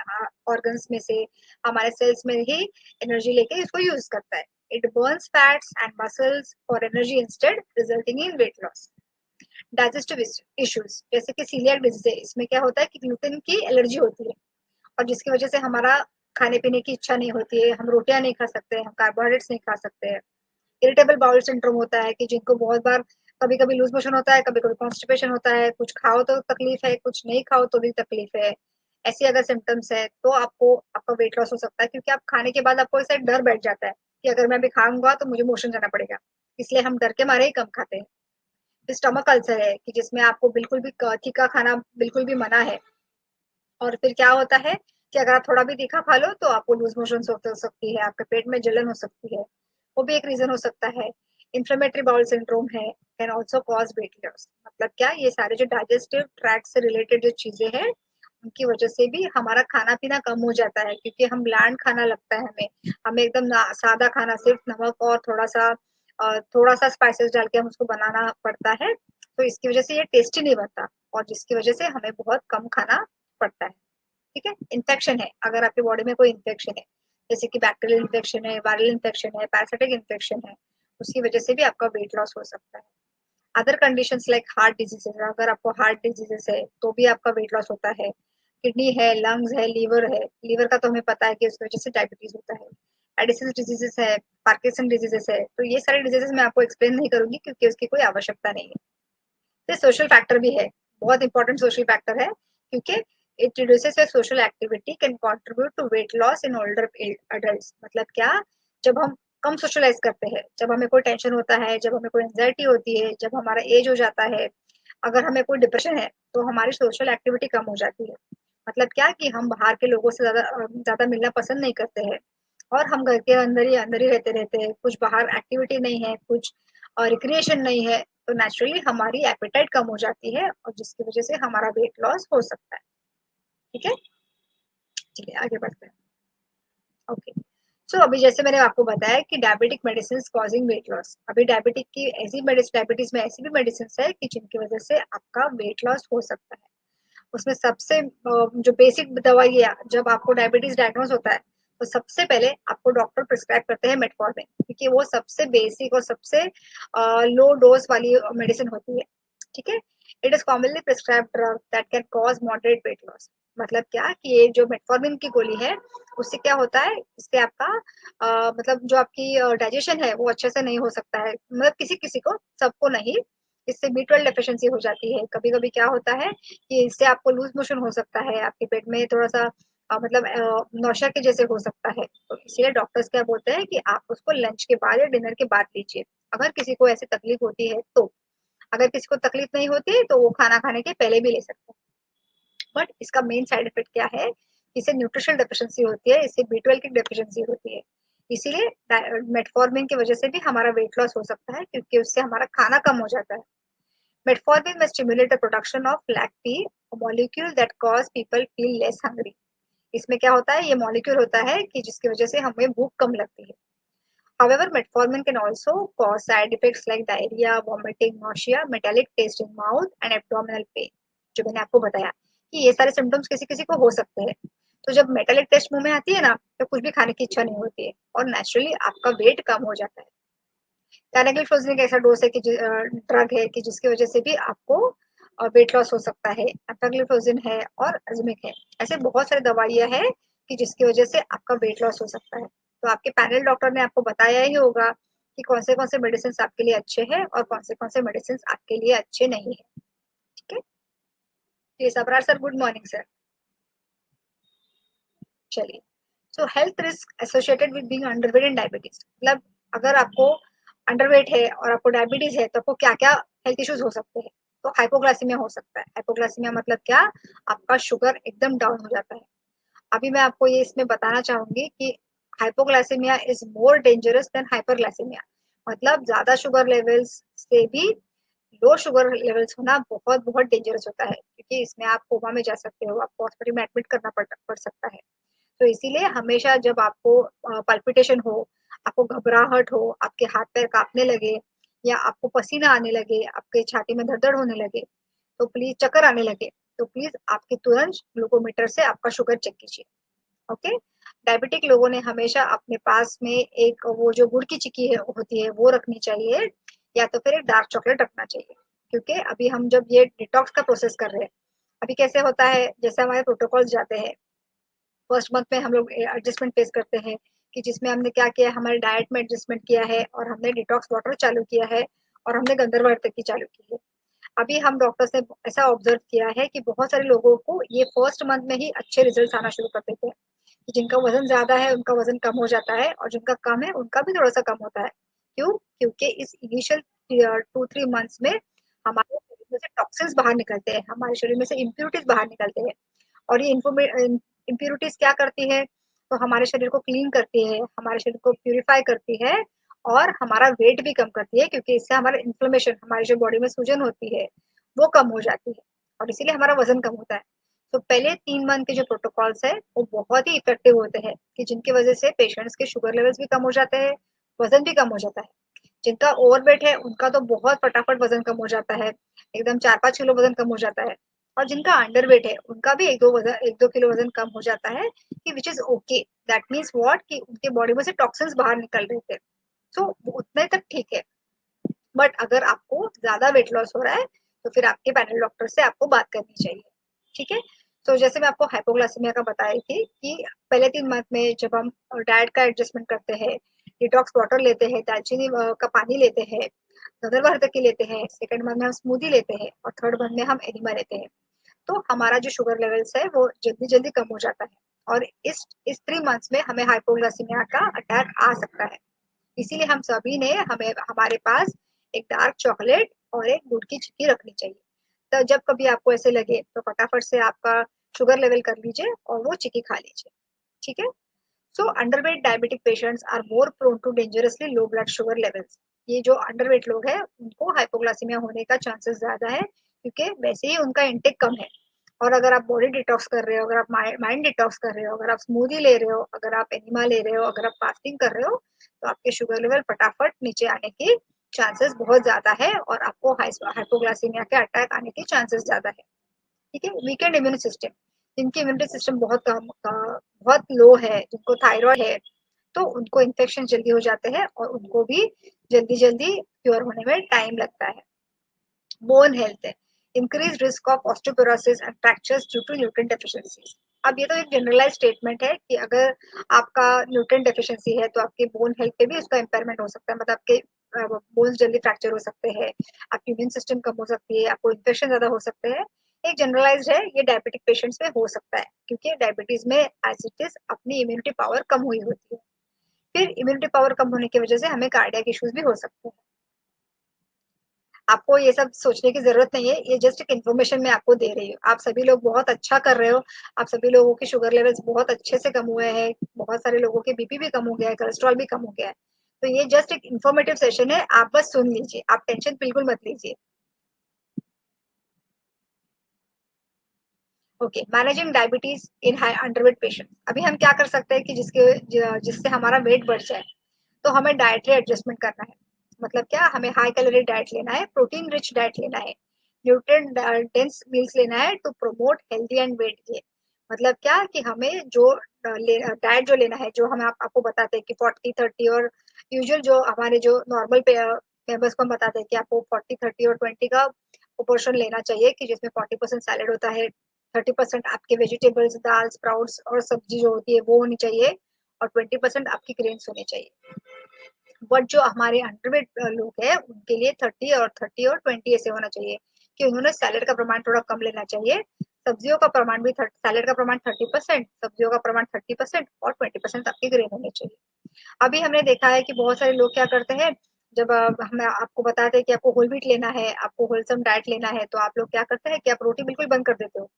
ऑर्गन्स में से, हमारे सेल्स में ही एनर्जी लेके इसको यूज करता है। It Burns fats and muscles for energy instead, resulting in weight loss. Digestive issues, जैसे कि सीलियाक डिजीज है, इसमें क्या होता है कि ग्लूटेन की एलर्जी होती है, और जिसकी वजह से हमारा खाने पीने की इच्छा नहीं होती है, हम रोटियां नहीं खा सकते, हम कार्बोहाइड्रेट्स नहीं खा सकते हैं। इरिटेबल बाउल सिंड्रोम होता है कि जिनको बहुत बार कभी कभी लूज मोशन होता है, कभी कभी कॉन्स्टिपेशन होता है, कुछ खाओ तो तकलीफ है, कुछ नहीं खाओ तो भी तकलीफ है। ऐसी अगर सिम्टम्स है तो आपको आपका वेट लॉस हो सकता है, क्योंकि आप खाने के बाद आपको ऐसा डर बैठ जाता है कि अगर मैं अभी खाऊंगा तो मुझे मोशन जाना पड़ेगा, इसलिए हम डर के मारे ही कम खाते हैं। स्टमक अल्सर है कि जिसमें आपको बिल्कुल भी तीखा खाना बिल्कुल भी मना है, और फिर क्या होता है कि अगर आप थोड़ा भी तीखा खा लो तो आपको लूज मोशन हो सकती है, आपके पेट में जलन हो सकती है, वो भी एक रीजन हो सकता है। इन्फ्लेमेटरी बाउल सिंड्रोम है, can also cause weight loss. मतलब क्या, ये सारे जो डाइजेस्टिव ट्रैक्ट से रिलेटेड जो चीजें हैं उनकी वजह से भी हमारा खाना पीना कम हो जाता है, क्योंकि हम ब्लैंड खाना लगता है हमें, हमें एकदम सादा खाना, सिर्फ नमक और थोड़ा सा स्पाइसेस डाल के हम उसको बनाना पड़ता है, तो इसकी वजह से ये टेस्टी नहीं बनता, और जिसकी वजह से हमें बहुत कम खाना पड़ता है। ठीक है, इन्फेक्शन है, अगर आपकी बॉडी में कोई इन्फेक्शन है, जैसे कि बैक्टीरियल इन्फेक्शन है, वायरल इन्फेक्शन है, पैरासिटिक इन्फेक्शन है, उसकी वजह से भी आपका वेट लॉस हो सकता है। Other conditions like heart diseases, अगर आपको हार्ट डिजीजेस है तो भी आपका वेट लॉस होता है। किडनी है, लंग्स है, लीवर का तो हमें पता है कि उसकी वजह से डायबिटीज होता है। एडिशनल डिजीजेस है, पार्किंसन डिजीजेस है, तो ये सारे डिजीजेस मैं आपको एक्सप्लेन नहीं करूंगी क्योंकि उसकी कोई आवश्यकता नहीं है। फिर सोशल फैक्टर भी है, बहुत इंपॉर्टेंट सोशल फैक्टर है, क्योंकि it reduces your social activity can contribute to weight loss in older adults. मतलब क्या, जब हम कम सोशलाइज करते हैं, जब हमें कोई टेंशन होता है, जब हमें कोई एंजाइटी होती है, जब हमारा एज हो जाता है, अगर हमें कोई डिप्रेशन है तो हमारी सोशल एक्टिविटी कम हो जाती है। मतलब क्या कि हम बाहर के लोगों से ज्यादा मिलना पसंद नहीं करते हैं, और हम घर के अंदर ही रहते रहते हैं, कुछ बाहर एक्टिविटी नहीं है, कुछ रिक्रिएशन नहीं है, तो नेचुरली हमारी एपेटाइट कम हो जाती है, और जिसकी वजह से हमारा वेट लॉस हो सकता है। ठीक है, ठीक है, आगे बढ़ते हैं। ओके, सो अभी जैसे मैंने आपको बताया कि diabetic medicine causing wait loss, अभी डायबिटीज में ऐसी भी मेडिसिन है कि जिनकी वजह से आपका वेट लॉस हो सकता है। उसमें सबसे जो बेसिक दवाई है, जब आपको डायबिटीज डायग्नोज होता है तो सबसे पहले आपको डॉक्टर प्रिस्क्राइब करते हैं मेटफॉर्मिन, क्योंकि वो सबसे बेसिक और सबसे लो डोज वाली मेडिसिन होती है। ठीक है, it is commonly prescribe drug that can cause moderate wait loss. मतलब क्या कि ये जो मेटफॉर्मिन की गोली है, उससे क्या होता है, इससे आपका मतलब जो आपकी डाइजेशन है वो अच्छे से नहीं हो सकता है, मतलब किसी किसी को, सबको नहीं। इससे B12 डेफिशिएंसी हो जाती है, कभी कभी क्या होता है कि इससे आपको लूज मोशन हो सकता है, आपके पेट में थोड़ा सा मतलब नौशा के जैसे हो सकता है, तो इसलिए डॉक्टर्स क्या बोलते हैं कि आप उसको लंच के बाद या डिनर के बाद लीजिए, अगर किसी को ऐसी तकलीफ होती है तो। अगर किसी को तकलीफ नहीं होती तो वो खाना खाने के पहले भी ले सकते हैं। बट इसका मेन साइड इफेक्ट क्या है, इससे न्यूट्रिशनल डेफिशिएंसी होती है, इससे B12 की डेफिशिएंसी होती है, इसीलिए मेटफॉर्मिन की वजह से भी हमारा वेट लॉस हो सकता है, क्योंकि उससे हमारा खाना कम हो जाता है। Metformin may stimulate the production of LACT, a molecule that cause people feel less hungry. इसमें क्या होता है, ये मॉलिक्यूल होता है कि जिसकी वजह से हमें भूख कम लगती है। However, metformin can also cause side effects like diarrhea, vomiting, nausea, metallic taste in mouth and abdominal pain. जो मैंने आपको बताया कि ये सारे सिम्टम्स किसी किसी को हो सकते हैं, तो जब मेटालिक टेस्ट मुंह में आती है ना, तो कुछ भी खाने की इच्छा नहीं होती है, और नेचुरली आपका वेट कम हो जाता है। कैनाग्लिफ्लोजिन एक ऐसा डोज है कि ड्रग है कि जिसकी वजह से भी आपको वेट लॉस हो सकता है। एपाग्लिफ्लोजिन है और अजमिक है, ऐसे बहुत सारी दवाइयां हैं कि जिसकी वजह से आपका वेट लॉस हो सकता है। तो आपके पैनल डॉक्टर ने आपको बताया ही होगा कि कौन से मेडिसिन आपके लिए अच्छे हैं और कौन से मेडिसिन आपके लिए अच्छे नहीं है। ठीक है, जी सबरार सर गुड मॉर्निंग सर। चलिए, सो health risk associated with being underweight and diabetes, मतलब अगर आपको अंडरवेट है और आपको डायबिटीज है तो आपको क्या क्या हेल्थ इश्यूज हो सकते हैं। तो हाइपोग्लाइसीमिया हो सकता है, हाइपोग्लाइसीमिया मतलब क्या, आपका शुगर एकदम डाउन हो जाता है। अभी मैं आपको ये इसमें बताना चाहूँगी कि hypoglycaemia is more dangerous than hyperglycaemia. मतलब ज़्यादा शुगर लेवल्स से भी लो शुगर लेवल्स होना बहुत-बहुत डेंजरस होता है, क्योंकि इसमें आप कोमा में जा सकते हो, आपको हॉस्पिटल में एडमिट करना पड़ सकता है। तो इसीलिए हमेशा जब आपको पल्पिटेशन हो, आपको घबराहट हो, आपके हाथ-पैर काँपने लगे या आपको पसीना आने लगे, आपके छाती में धड़-धड़ होने लगे, तो प्लीज़ चक्कर आने लगे, तो प्लीज़ आपकी तुरंत ग्लूकोमीटर से आपका शुगर चेक कीजिए, ओके? डायबिटिक लोगों ने हमेशा अपने पास में एक वो जो गुड़ की चिक्की है होती है, वो रखनी चाहिए या तो फिर एक डार्क चॉकलेट रखना चाहिए। क्योंकि अभी हम जब ये डिटॉक्स का प्रोसेस कर रहे हैं, अभी कैसे होता है, जैसे हमारे प्रोटोकॉल्स जाते हैं, फर्स्ट मंथ में हम लोग एडजस्टमेंट फेस करते हैं कि जिसमें हमने क्या किया, हमारे डाइट में एडजस्टमेंट किया है और हमने डिटॉक्स वाटर चालू किया है और हमने गंधर्व की चालू की है। अभी हम डॉक्टर्स ने ऐसा ऑब्जर्व किया है कि बहुत सारे लोगों को ये फर्स्ट मंथ में ही अच्छे रिजल्ट आना शुरू कर देते हैं कि जिनका वजन ज्यादा है उनका वजन कम हो जाता है और जिनका कम है उनका भी थोड़ा सा कम होता है। क्यों? क्योंकि इस इनिशियल 2-3 मंथ्स में हमारे शरीर में से टॉक्सिन्स बाहर निकलते हैं, हमारे शरीर में से इम्प्यूरिटीज बाहर निकलते हैं और ये इम्प्यूरिटीज क्या करती है, तो हमारे शरीर को क्लीन करती है, हमारे शरीर को प्यूरिफाई करती है और हमारा वेट भी कम करती है, क्योंकि इससे हमारा इन्फ्लेमेशन, हमारी जो बॉडी में सूजन होती है वो कम हो जाती है और इसीलिए हमारा वजन कम होता है। तो पहले 3 मंथ के जो प्रोटोकॉल्स है वो बहुत ही इफेक्टिव होते हैं कि जिनकी वजह से पेशेंट्स के शुगर लेवल्स भी कम हो जाते हैं, वजन भी कम हो जाता है। जिनका ओवरवेट है उनका तो बहुत फटाफट वजन कम हो जाता है, एकदम 4-5 किलो वजन कम हो जाता है और जिनका अंडरवेट है उनका भी 1-2 किलो वजन कम हो जाता है कि which is okay. That means what कि उनके बॉडी में से टॉक्सिन्स बाहर निकल रहे थे, तो उतने तक ठीक है। बट अगर आपको ज्यादा वेट लॉस हो रहा है तो फिर आपके पैनल डॉक्टर से आपको बात करनी चाहिए, ठीक है? तो जैसे मैं आपको हाइपोग्लाइसेमिया का बता रही थी कि पहले 3 मंथ में जब हम डाइट का एडजस्टमेंट करते हैं, डिटॉक्स वाटर लेते हैं, दालचीनी का पानी लेते हैं, की लेते हैं, सेकंड मंथ में हम स्मूदी लेते हैं और थर्ड मंथ में हम एनिमा लेते हैं, तो हमारा जो शुगर लेवल्स है वो जल्दी जल्दी कम हो जाता है और इस 3 मंथ्स में हमें हाइपोग्लाइसीमिया का अटैक आ सकता है। इसीलिए हम सभी ने हमें हमारे पास एक डार्क चॉकलेट और एक गुड़ की चिक्की रखनी चाहिए। तो जब कभी आपको ऐसे लगे तो फटाफट से आपका शुगर लेवल कर लीजिए और वो चिक्की खा लीजिए, ठीक है? So underweight diabetic patients are more prone to dangerously low blood sugar levels. ये जो अंडरवेट लोग हैं उनको हाइपोग्लाइसीमिया होने का चांसेस ज्यादा है, क्योंकि वैसे ही उनका इंटेक कम है। और अगर आप बॉडी डिटॉक्स कर रहे हो, अगर आप माइंड डिटॉक्स कर रहे हो, अगर आप स्मूदी ले रहे हो, अगर आप एनिमा ले रहे हो, अगर आप फास्टिंग कर रहे हो, तो आपके शुगर लेवल फटाफट नीचे आने की चांसेस बहुत ज्यादा है और आपको हाइपोग्लाइसीमिया के अटैक आने के चांसेस ज्यादा है, ठीक है? वीकेंड इम्यून सिस्टम, जिनकी इम्यूनिटी सिस्टम बहुत लो है, जिनको थायराइड है, तो उनको इन्फेक्शन जल्दी हो जाते हैं और उनको भी जल्दी जल्दी क्योर होने में टाइम लगता है। बोन हेल्थ है, increase risk of osteoporosis and fractures due to nutrient deficiency. अब ये तो एक जनरलाइज स्टेटमेंट है कि अगर आपका न्यूट्रिएंट डेफिशिएंसी है तो आपके बोन हेल्थ पे भी उसका इम्पेयरमेंट हो सकता है, मतलब आपके बोन्स जल्दी फ्रैक्चर हो सकते हैं, आपकी इम्यून सिस्टम कम हो सकती है, आपको इन्फेक्शन ज्यादा हो सकते हैं। एक जनरलाइज्ड है, ये डायबिटिक पेशेंट्स में हो सकता है क्योंकि डायबिटीज में एज इट इज अपनी इम्यूनिटी पावर कम हुई होती है। फिर इम्यूनिटी पावर कम होने की वजह से हमें कार्डियक इश्यूज भी हो सकते हैं। आपको ये सब सोचने की जरूरत नहीं है, ये जस्ट एक इन्फॉर्मेशन मैं आपको दे रही हूँ। आप सभी लोग बहुत अच्छा कर रहे हो, आप सभी लोगों के शुगर लेवल्स बहुत अच्छे से कम हुए हैं, बहुत सारे लोगों के बीपी भी कम हो गया है, कोलेस्ट्रॉल भी कम हो गया है। तो ये जस्ट एक इन्फॉर्मेटिव सेशन है, आप बस सुन लीजिए, आप टेंशन बिल्कुल मत लीजिए। ओके, मैनेजिंग डायबिटीज इन हाई अंडरवेट पेशेंट। अभी हम क्या कर सकते हैं कि जिससे हमारा वेट बढ़ जाए, तो हमें डाइटरी एडजस्टमेंट करना है। मतलब क्या, हमें हाई कैलोरी डाइट लेना है, प्रोटीन रिच डाइट लेना है, न्यूट्रिएंट डेंस मील्स लेना है to promote healthy and weight gain. मतलब क्या कि हमें जो डाइट जो लेना है, जो हम आपको बताते हैं कि 40-30 और यूजुअल जो हमारे जो नॉर्मल मेंबर्स को हम बताते हैं कि आपको 40-30 और 20 का प्रोपोर्शन लेना चाहिए, कि जिसमें 40% सैलेड होता है, 30% आपके वेजिटेबल्स, दाल, स्प्राउट्स और सब्जी जो होती है वो होनी चाहिए और 20% आपकी ग्रेन्स होने चाहिए। बट जो हमारे अंडरवेट लोग हैं उनके लिए 30 और 20 ऐसे होना चाहिए कि उन्होंने सैलेड का प्रमाण थोड़ा कम लेना चाहिए, सब्जियों का प्रमाण भी सैलेड का प्रमाण 30%, सब्जियों का प्रमाण 30% और 20% आपकी ग्रेन होने चाहिए। अभी हमने देखा है कि बहुत सारे लोग क्या करते हैं, जब हम आपको बताते हैं कि आपको होल व्हीट लेना है, आपको होलसम डाइट लेना है, तो आप लोग क्या करते हैं कि आप रोटी बिल्कुल बंद कर देते हो।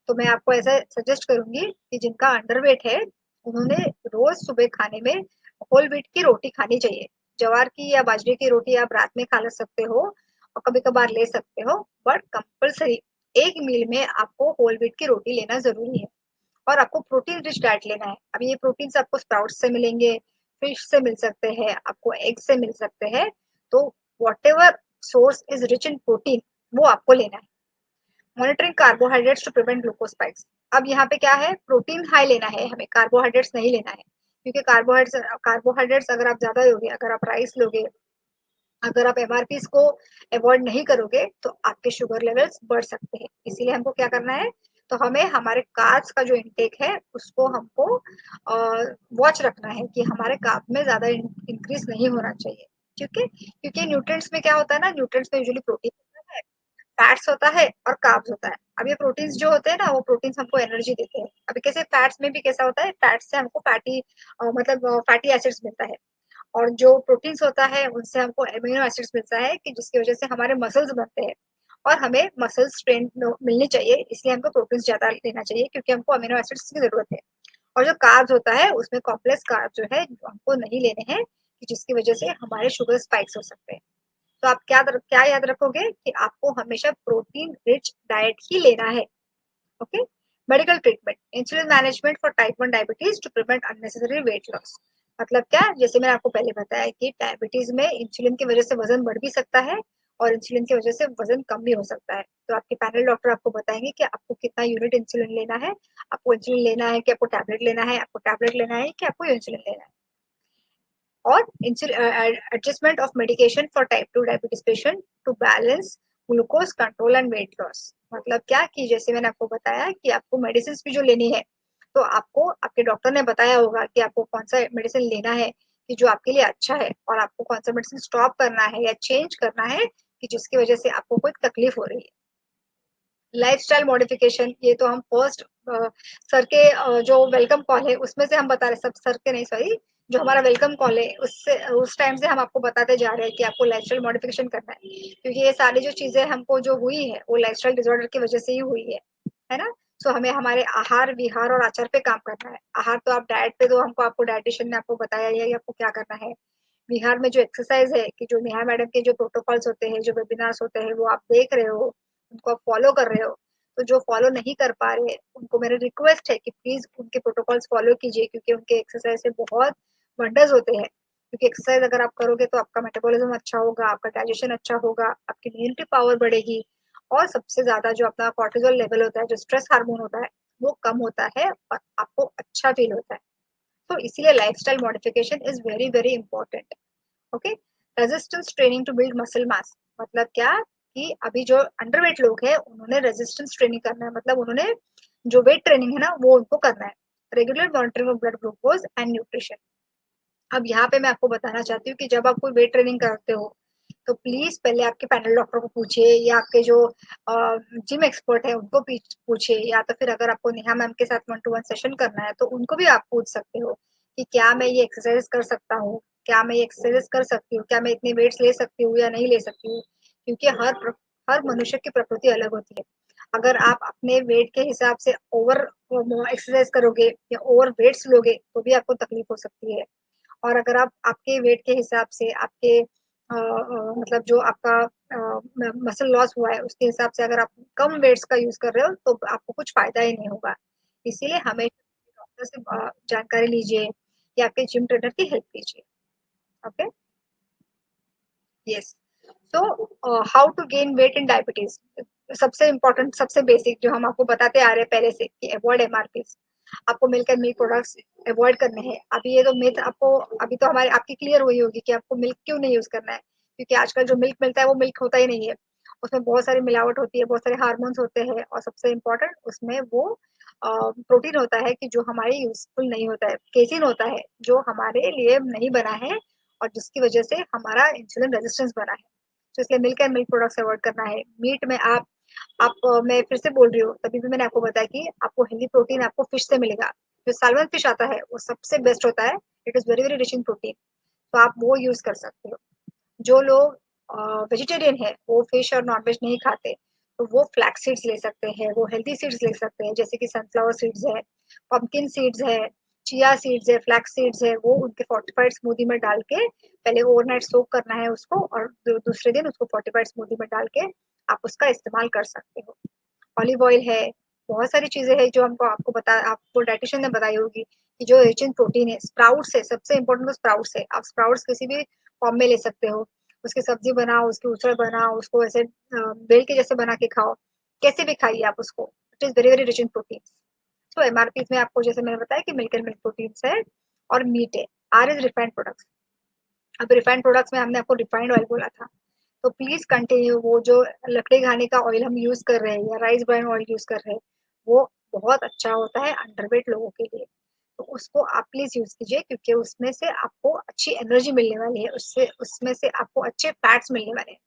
तो मैं आपको ऐसा सजेस्ट करूँगी कि जिनका अंडरवेट है, उन्होंने रोज़ सुबह खाने में होल व्हीट की रोटी खानी चाहिए। ज्वार की या बाजरे की रोटी आप रात में खा ल सकते हो और कभी-कभार ले सकते हो, बट कंपल्सरी एक मील में आपको होल व्हीट की रोटी लेना ज़रूरी है। और आपको प्रोटीन रिच डाइट लेना है। अब ये प्रोटीन्स आपको स्प्राउट्स से मिलेंगे, फिश से मिल सकते हैं, आपको एग से मिल सकते हैं। तो whatever source is rich in protein, वो आपको लेना है। Monitoring carbohydrates to prevent glucose spikes. अब यहाँ पे क्या है, प्रोटीन हाई लेना है हमें, कार्बोहाइड्रेट्स नहीं लेना है, क्योंकि कार्बोहाइड्रेट्स अगर आप ज्यादा लोगे, अगर आप राइस लोगे, अगर आप एमआरपीस को अवॉइड नहीं करोगे तो आपके शुगर लेवल्स बढ़ सकते हैं। इसीलिए हमको क्या करना है, तो हमें हमारे कार्ब्स का जो इंटेक है उसको हमको वॉच रखना है कि हमारे कार्ब में ज्यादा इंक्रीज नहीं होना चाहिए। ठीक है, क्योंकि न्यूट्रिएंट्स में क्या होता है ना, न्यूट्रिएंट्स में यूजुअली प्रोटीन होता है, फैट्स होता है और कार्ब्स होता है। अब ये प्रोटीन्स जो होते हैं ना, वो प्रोटीन्स हमको एनर्जी देते हैं। अभी कैसे फैट्स में भी कैसा होता है, फैट्स से हमको मतलब फैटी एसिड्स मिलता है, और जो प्रोटीन्स होता है उनसे हमको एमिनो एसिड्स मिलता है कि जिसकी वजह से हमारे मसल्स बनते हैं और हमें मसल स्ट्रेंथ मिलनी चाहिए, इसलिए हमको प्रोटीन्स ज्यादा लेना चाहिए क्योंकि हमको अमीनो एसिड्स की जरूरत है। और जो कार्ब्स होता है उसमें कॉम्प्लेक्स कार्ब जो है जो हमको नहीं लेने हैं कि जिसकी वजह से हमारे शुगर स्पाइक्स हो सकते हैं। तो आप क्या याद रखोगे कि आपको हमेशा प्रोटीन रिच डाइट ही लेना है। Okay. Medical treatment, insulin management for type 1 diabetes to prevent unnecessary weight loss. मतलब क्या, जैसे मैंने आपको पहले बताया कि डायबिटीज में इंसुलिन की वजह से वजन बढ़ भी सकता है और इंसुलिन की वजह से वजन कम भी हो सकता है। तो आपके पैनल डॉक्टर आपको बताएंगे कि आपको कितना यूनिट इंसुलिन लेना है, आपको इंसुलिन लेना है कि आपको टैबलेट लेना है, आपको टैबलेट लेना है कि आपको इंसुलिन लेना है। और adjustment of medication for type 2 diabetes patient to balance glucose control and weight loss. मतलब क्या कि जैसे मैंने आपको बताया कि आपको मेडिसिन भी जो लेनी है, तो आपको आपके डॉक्टर ने बताया होगा कि आपको कौन सा मेडिसिन लेना है कि जो आपके लिए अच्छा है, और आपको कौन सा मेडिसिन स्टॉप करना है या चेंज करना है कि जिसकी वजह से आपको कोई तकलीफ हो रही है। लाइफस्टाइल मॉडिफिकेशन, ये तो हम फर्स्ट सर के जो वेलकम कॉल है उसमें से हम बता रहे, सब सर के नहीं सॉरी, जो हमारा वेलकम कॉल है उससे उस टाइम से हम आपको बताते जा रहे हैं कि आपको लाइफस्टाइल मॉडिफिकेशन करना है, क्योंकि ये सारी जो चीजें हमको जो हुई है वो लाइफस्टाइल डिसऑर्डर की वजह से ही हुई है ना। सो हमें हमारे आहार विहार और आचार पे काम करना है। आहार तो आप डाइट पे, तो हमको आपको डाइटिशियन ने आपको बताया है आपको क्या करना है। बिहार में जो एक्सरसाइज है कि जो नेहा मैडम के जो प्रोटोकॉल्स होते हैं, जो वेबिनार्स होते हैं, वो आप देख रहे हो, उनको आप फॉलो कर रहे हो। तो जो फॉलो नहीं कर पा रहे, उनको मेरा रिक्वेस्ट है कि प्लीज उनके प्रोटोकॉल्स फॉलो कीजिए, क्योंकि उनके एक्सरसाइज से बहुत वंडर्स होते हैं। क्योंकि एक्सरसाइज अगर आप करोगे तो आपका मेटाबॉलिज्म अच्छा होगा, आपका डाइजेशन अच्छा होगा, आपकी इम्यूनिटी पावर बढ़ेगी, और सबसे ज्यादा जो अपना कॉर्टिजोल लेवल होता है, जो स्ट्रेस हार्मोन होता है, वो कम होता है और आपको अच्छा फील होता है। तो इसीलिए lifestyle modification is very very important. Okay. Resistance training to build muscle mass. मतलब क्या कि अभी जो अंडरवेट लोग हैं उन्होंने रेजिस्टेंस ट्रेनिंग करना है, मतलब उन्होंने जो वेट ट्रेनिंग है ना वो उनको करना है। Regular monitoring of blood glucose and nutrition. अब यहाँ पे मैं आपको बताना चाहती हूँ कि जब आप कोई वेट ट्रेनिंग करते हो तो प्लीज पहले आपके पैनल डॉक्टर को पूछिए, या आपके जो जिम एक्सपर्ट है उनको पूछिए, या तो फिर अगर आपको नेहा मैम के साथ 1-to-1 सेशन करना है तो उनको भी आप पूछ सकते हो कि क्या मैं ये एक्सरसाइज कर सकता हूँ, क्या मैं ये एक्सरसाइज कर सकती हूँ, क्या मैं इतने वेट्स ले सकती हूँ या नहीं ले सकती हूँ। क्योंकि हर मनुष्य की प्रकृति अलग होती है। अगर आप अपने वेट के हिसाब से ओवर एक्सरसाइज करोगे या ओवर वेट्स लोगे तो भी आपको तकलीफ हो सकती है। और अगर आप आपके वेट के हिसाब से आपके मतलब जो आपका मसल लॉस हुआ है उसके हिसाब से अगर आप कम वेट्स का यूज कर रहे हो तो आपको कुछ फायदा ही नहीं होगा। इसीलिए हमेशा डॉक्टर से जानकारी लीजिए या आपके जिम ट्रेनर की हेल्प लीजिए। Okay. Yes. So how to gain weight in diabetes. सबसे इम्पोर्टेंट, सबसे बेसिक जो हम आपको बताते आ रहे हैं पहले से कि अवॉइड एमआरपीज। आपको milk and milk products avoid करने हैं। अभी ये तो मिथ आपको, अभी तो हमारी आपकी क्लियर हुई होगी कि आपको मिल्क क्यों नहीं यूज करना है, क्योंकि आजकल जो मिल्क मिलता है वो मिल्क होता ही नहीं है। उसमें बहुत सारी मिलावट होती है, बहुत सारे हार्मोन्स होते हैं, और सबसे इम्पोर्टेंट उसमें वो प्रोटीन होता है कि जो हमारे यूजफुल नहीं होता है, केसिन होता है जो हमारे लिए नहीं बना है, और जिसकी वजह से हमारा इंसुलिन रेजिस्टेंस बना है। तो इसलिए milk and milk products avoid करना है। मीट में मैं फिर से बोल रही हूँ, तभी भी मैंने आपको बताया कि आपको हेल्दी प्रोटीन आपको फिश से मिलेगा। जो साल्मन फिश आता है वो सबसे बेस्ट होता है। It is very very rich in protein, तो आप वो यूज कर सकते हो। जो लोग वेजिटेरियन है वो फिश और नॉनवेज नहीं खाते, तो वो फ्लैक्स सीड्स ले सकते हैं, वो हेल्दी सीड्स ले सकते हैं, जैसे कि सनफ्लावर सीड्स है, पंपकिन सीड्स है, चिया सीड्स है, फ्लैक्स सीड्स है, वो उनके फोर्टिफाइड स्मूदी में डाल के पहले ओवरनाइट सोक करना है उसको, और दूसरे दिन उसको फोर्टिफाइड स्मूदी में डाल के आप उसका इस्तेमाल कर सकते हो। ऑलिव ऑयल है, बहुत सारी चीजें हैं जो हमको आपको बता आपको डाइटिशियन ने बताई होगी कि जो रिच इन प्रोटीन है। स्प्राउट्स है, सबसे इंपॉर्टेंट तो स्प्राउट्स है। आप स्प्राउट्स किसी भी फॉर्म में ले सकते हो, उसकी सब्जी बनाओ, उसकी उसळ बनाओ, उसको ऐसे बेल के जैसे बना के खाओ, कैसे भी खाइए आप उसको। It is very very rich in protein. तो एमआरपी में आपको जैसे मैंने बताया कि मिल्क एंड मिल्क प्रोटीन्स है और मीट है। Are is refined products. अब रिफाइंड प्रोडक्ट्स में हमने आपको रिफाइंड ऑयल बोला था, तो प्लीज कंटिन्यू वो जो लकड़ी घानी का ऑयल हम यूज कर रहे हैं या राइस ब्राइन ऑयल यूज कर रहे हैं, वो बहुत अच्छा होता है अंडरवेट लोगों के लिए। तो उसको आप प्लीज यूज कीजिए, क्योंकि उसमें से आपको अच्छी एनर्जी मिलने वाली है, उससे उसमें से आपको अच्छे फैट्स मिलने वाले हैं।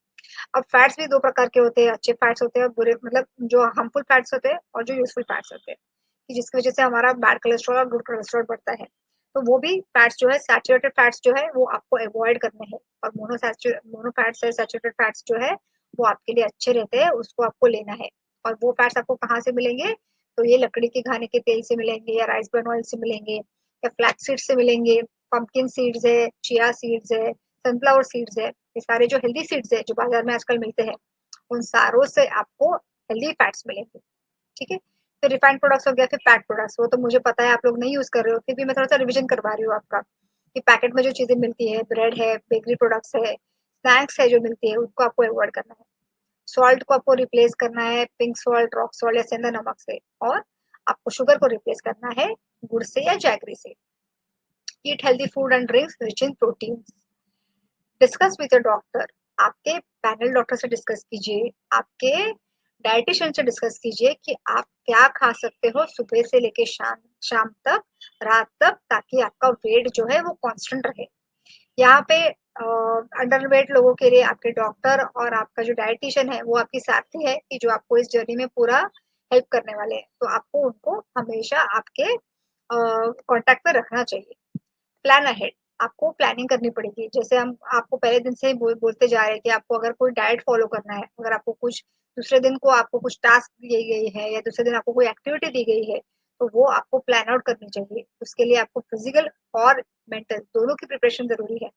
अब फैट्स भी दो प्रकार के होते हैं, अच्छे फैट्स होते हैं, बुरे मतलब जो हार्मफुल फैट्स होते हैं और जो यूजफुल फैट्स होते हैं, कि जिसकी वजह से हमारा बैड कोलेस्ट्रॉल और गुड कोलेस्ट्रॉल बढ़ता है। तो वो भी फैट्स जो है, सैचुरेटेड फैट्स जो है वो आपको अवॉइड करने हैं, और मोनो फैट्स है, सैचुरेटेड फैट्स जो है वो आपके लिए अच्छे रहते हैं, उसको आपको लेना है। और वो फैट्स आपको कहाँ से मिलेंगे? तो ये लकड़ी के खाने के तेल से मिलेंगे, या राइस ब्रान ऑयल से मिलेंगे, या फ्लैक्स सीड से मिलेंगे, पंपकिन सीड्स है, चिया सीड्स है, सनफ्लावर सीड्स है। ये सारे जो हेल्दी सीड्स है जो बाजार में आजकल मिलते हैं, उन सारों से आपको हेल्दी फैट्स मिलेंगे। ठीक है। तो रिफाइंड प्रोडक्ट्स हो गया, फिर पैक प्रोडक्ट्स, वो तो मुझे पता है आप लोग नहीं यूज कर रहे हो, फिर भी मैं थोड़ा सा रिविजन करवा रही हूँ आपका, कि पैकेट में जो चीजें मिलती है, ब्रेड है, बेकरी प्रोडक्ट्स है, स्नैक्स है जो मिलती है, उनको आपको अवॉइड करना है। सॉल्ट को आपको रिप्लेस करना है पिंक सॉल्ट, रॉक सॉल्ट या सेंधा नमक से, और आपको शुगर को रिप्लेस करना है गुड़ से या जैगरी से। Eat healthy food and drinks rich in protein. Discuss with your doctor. आपके पैनल डॉक्टर से डिस्कस कीजिए, आपके डाइटिशियन से डिस्कस कीजिए कि आप क्या खा सकते हो सुबह से लेके शाम शाम तक, रात तक, ताकि आपका वेट जो है वो कांस्टेंट रहे। यहाँ पे अंडरवेट लोगों के लिए आपके डॉक्टर और आपका जो डाइटिशियन है वो आपकी साथी है, कि जो आपको इस जर्नी में पूरा हेल्प करने वाले हैं। तो आपको उनको हमेशा आपके कांटेक्ट में रखना चाहिए। Plan ahead. आपको प्लानिंग करनी पड़ेगी, जैसे हम आपको पहले दिन से ही बोलते जा रहे हैं कि आपको अगर कोई डाइट फॉलो करना है, अगर आपको कुछ दूसरे दिन को आपको कुछ टास्क दी गई है, या दूसरे दिन आपको कोई एक्टिविटी दी गई है, तो वो आपको प्लान आउट करनी चाहिए। उसके लिए आपको फिजिकल और मेंटल दोनों की प्रिपरेशन जरूरी है।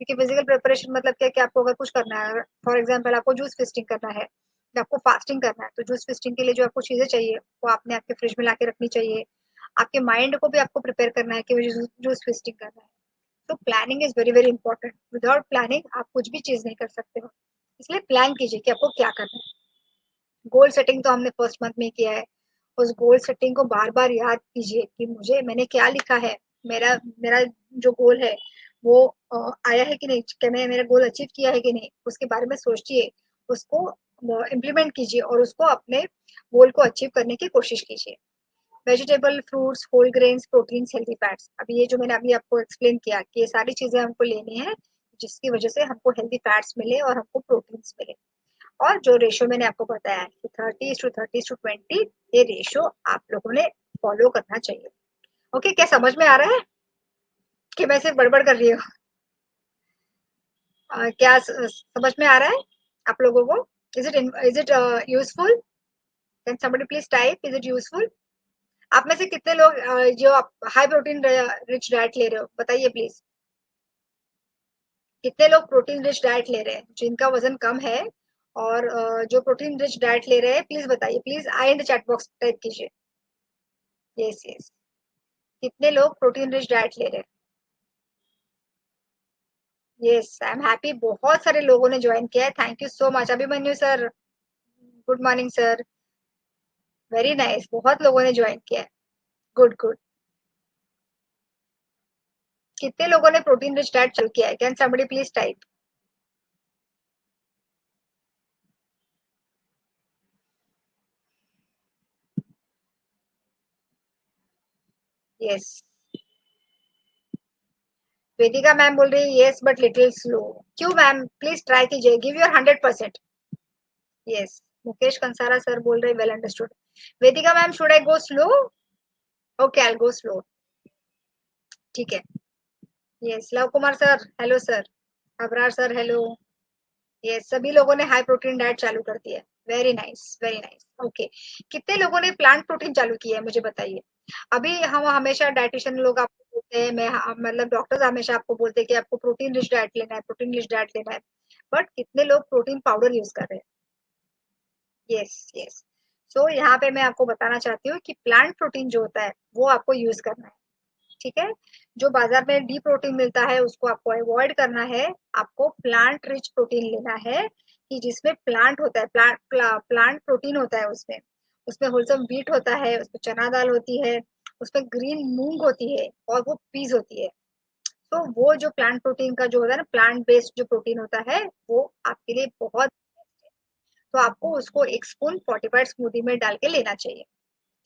क्योंकि फिजिकल प्रिपरेशन मतलब क्या है कि आपको अगर कुछ करना है, फॉर एग्जाम्पल आपको जूस फिस्टिंग करना है या आपको फास्टिंग करना है, तो जूस फिस्टिंग के लिए जो आपको चीजें चाहिए वो आपने आपके फ्रिज में ला के रखनी चाहिए। आपके माइंड को भी आपको प्रिपेयर करना है कि मुझे जूस फिस्टिंग करना है। तो planning is very very important. Without planning आप कुछ भी चीज नहीं कर सकते हो। इसलिए प्लान कीजिए कि आपको क्या करना है। गोल सेटिंग तो हमने फर्स्ट मंथ में किया है, उस गोल सेटिंग को बार बार याद कीजिए कि मुझे मैंने क्या लिखा है, मेरा मेरा जो गोल है वो आया है कि नहीं, क्या मैं मेरा गोल अचीव किया है कि नहीं, उसके बारे में सोचिए, उसको इम्प्लीमेंट कीजिए और उसको अपने गोल को अचीव करने की कोशिश कीजिए। Vegetable, fruits, whole grains, proteins, healthy fats. अभी ये जो मैंने अभी आपको एक्सप्लेन किया कि ये सारी चीजें हमको लेनी है, जिसकी वजह से हमको हेल्दी फैट्स मिले और हमको प्रोटीन्स मिले। और जो रेशो मैंने आपको बताया है कि 30:30:20, ये रेशो आप लोगों ने फॉलो करना चाहिए। ओके, क्या समझ में आ रहा है कि मैं सिर्फ बड़बड़ कर रही हूँ? क्या समझ में आ रहा है आप लोगों को? Is it useful? Can somebody please type, is it useful? आप में से कितने लोग जो आप हाई प्रोटीन रिच डाइट ले रहे हो, बताइए प्लीज। कितने लोग प्रोटीन रिच डाइट ले रहे हैं, जिनका वजन कम है और जो प्रोटीन रिच डाइट ले रहे हैं, प्लीज बताइए, please I in the chat box type कीजिए। Yes yes. कितने लोग प्रोटीन रिच डाइट ले रहे हैं? यस, आई एम हैप्पी, बहुत सारे लोगों ने ज्वाइन किया है, thank you so much. Abhimanyu sir, good morning sir, very nice, बहुत लोगों ने ज्वाइन किया है। Good good. कितने लोगों ने प्रोटीन रिच डाइट चल किया है? Can somebody please type. Yes. Vedika ma'am बोल रही है यस बट लिटिल स्लो। क्यों मैम? प्लीज ट्राई कीजिए, give your 100%। Yes. Mukesh Kansara sir बोल रहे well understood. Vedika ma'am, should I go slow? Okay, I go slow. ठीक है। Yes, love Kumar sir hello sir, Abrar sir hello. Yes, सभी लोगों ने high protein diet चालू कर दिया है। Very nice, very nice. Okay, कितने लोगों ने प्लांट प्रोटीन चालू किया है मुझे बताइए? अभी हम हमेशा डायटीशियन लोग आपको बोलते हैं, मतलब डॉक्टर्स हमेशा आपको बोलते हैं कि आपको प्रोटीन रिच डाइट लेना है, प्रोटीन रिच डाइट लेना है। बट कितने लोग प्रोटीन पाउडर यूज कर रहे हैं? Yes, yes. सो यहाँ पे मैं आपको बताना चाहती हूँ कि प्लांट प्रोटीन जो होता है वो आपको यूज करना है। ठीक है, जो बाजार में डी प्रोटीन मिलता है उसको आपको अवॉइड करना है। आपको प्लांट रिच प्रोटीन लेना है कि जिसमें प्लांट होता है, प्लांट प्रोटीन होता है उसमें। उसमें होलसम व्हीट होता है, उसमें चना दाल होती है, उसमें ग्रीन मूंग होती है और वो पीस होती है। तो वो जो प्लांट प्रोटीन का जो होता है ना, प्लांट बेस्ड जो प्रोटीन होता है वो आपके लिए बहुत बेस्ट है। तो आपको उसको एक स्पून फोर्टिफाइड स्मूदी में डाल के लेना चाहिए।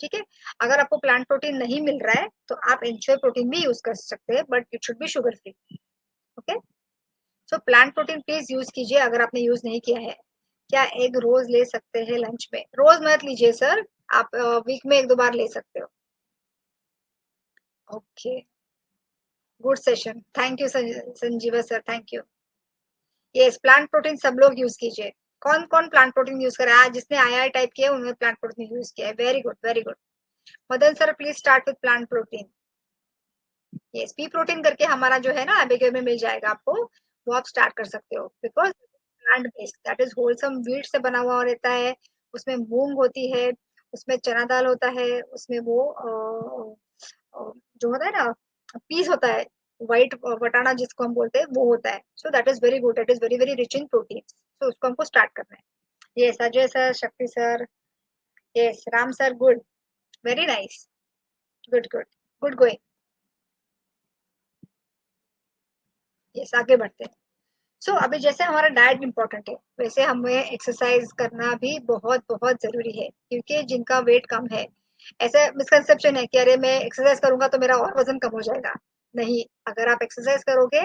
ठीक है, अगर आपको प्लांट प्रोटीन नहीं मिल रहा है तो आप इंचोय प्रोटीन भी यूज कर सकते हैं, but it should be sugar free. Okay, so plant protein please use कीजिए अगर आपने यूज नहीं किया है। क्या एग रोज ले सकते हैं लंच में? रोज मत लीजिए सर, आप वीक में एक दो बार ले सकते हो। Okay, good session, thank you Sanjeeva sir, thank you. Yes, plant protein सब लोग यूज कीजिए। कौन कौन प्लांट प्रोटीन यूज करा है? जिसने आई टाइप किया उन्होंने प्लांट प्रोटीन यूज किया है। Very good, very good. Madan sir please start with plant protein. Yes, P protein करके हमारा जो है ना एबिगेल में मिल जाएगा आपको, वो आप स्टार्ट कर सकते हो। Because plant based that is wholesome wheat से बना हुआ रहता है। उसमें मूंग होती है, उसमें चना दाल होता है, उसमें वो जो होता है ना पीस होता है, व्हाइट वटाना जिसको हम बोलते हैं वो होता है। So that is very good, it is very very rich in protein. So उसको हमको स्टार्ट करना है। Yes, Ajay sir, Shakti sir, yes, Ram sir, good, very nice, good good, good going. Yes, आगे बढ़ते हैं। सो अभी जैसे हमारा डाइट इंपॉर्टेंट है, वैसे हमें एक्सरसाइज करना भी बहुत बहुत जरूरी है, क्योंकि जिनका वेट कम है, ऐसा मिसकंसेप्शन है कि अरे मैं एक्सरसाइज करूंगा तो मेरा और वजन कम हो जाएगा। नहीं, अगर आप एक्सरसाइज करोगे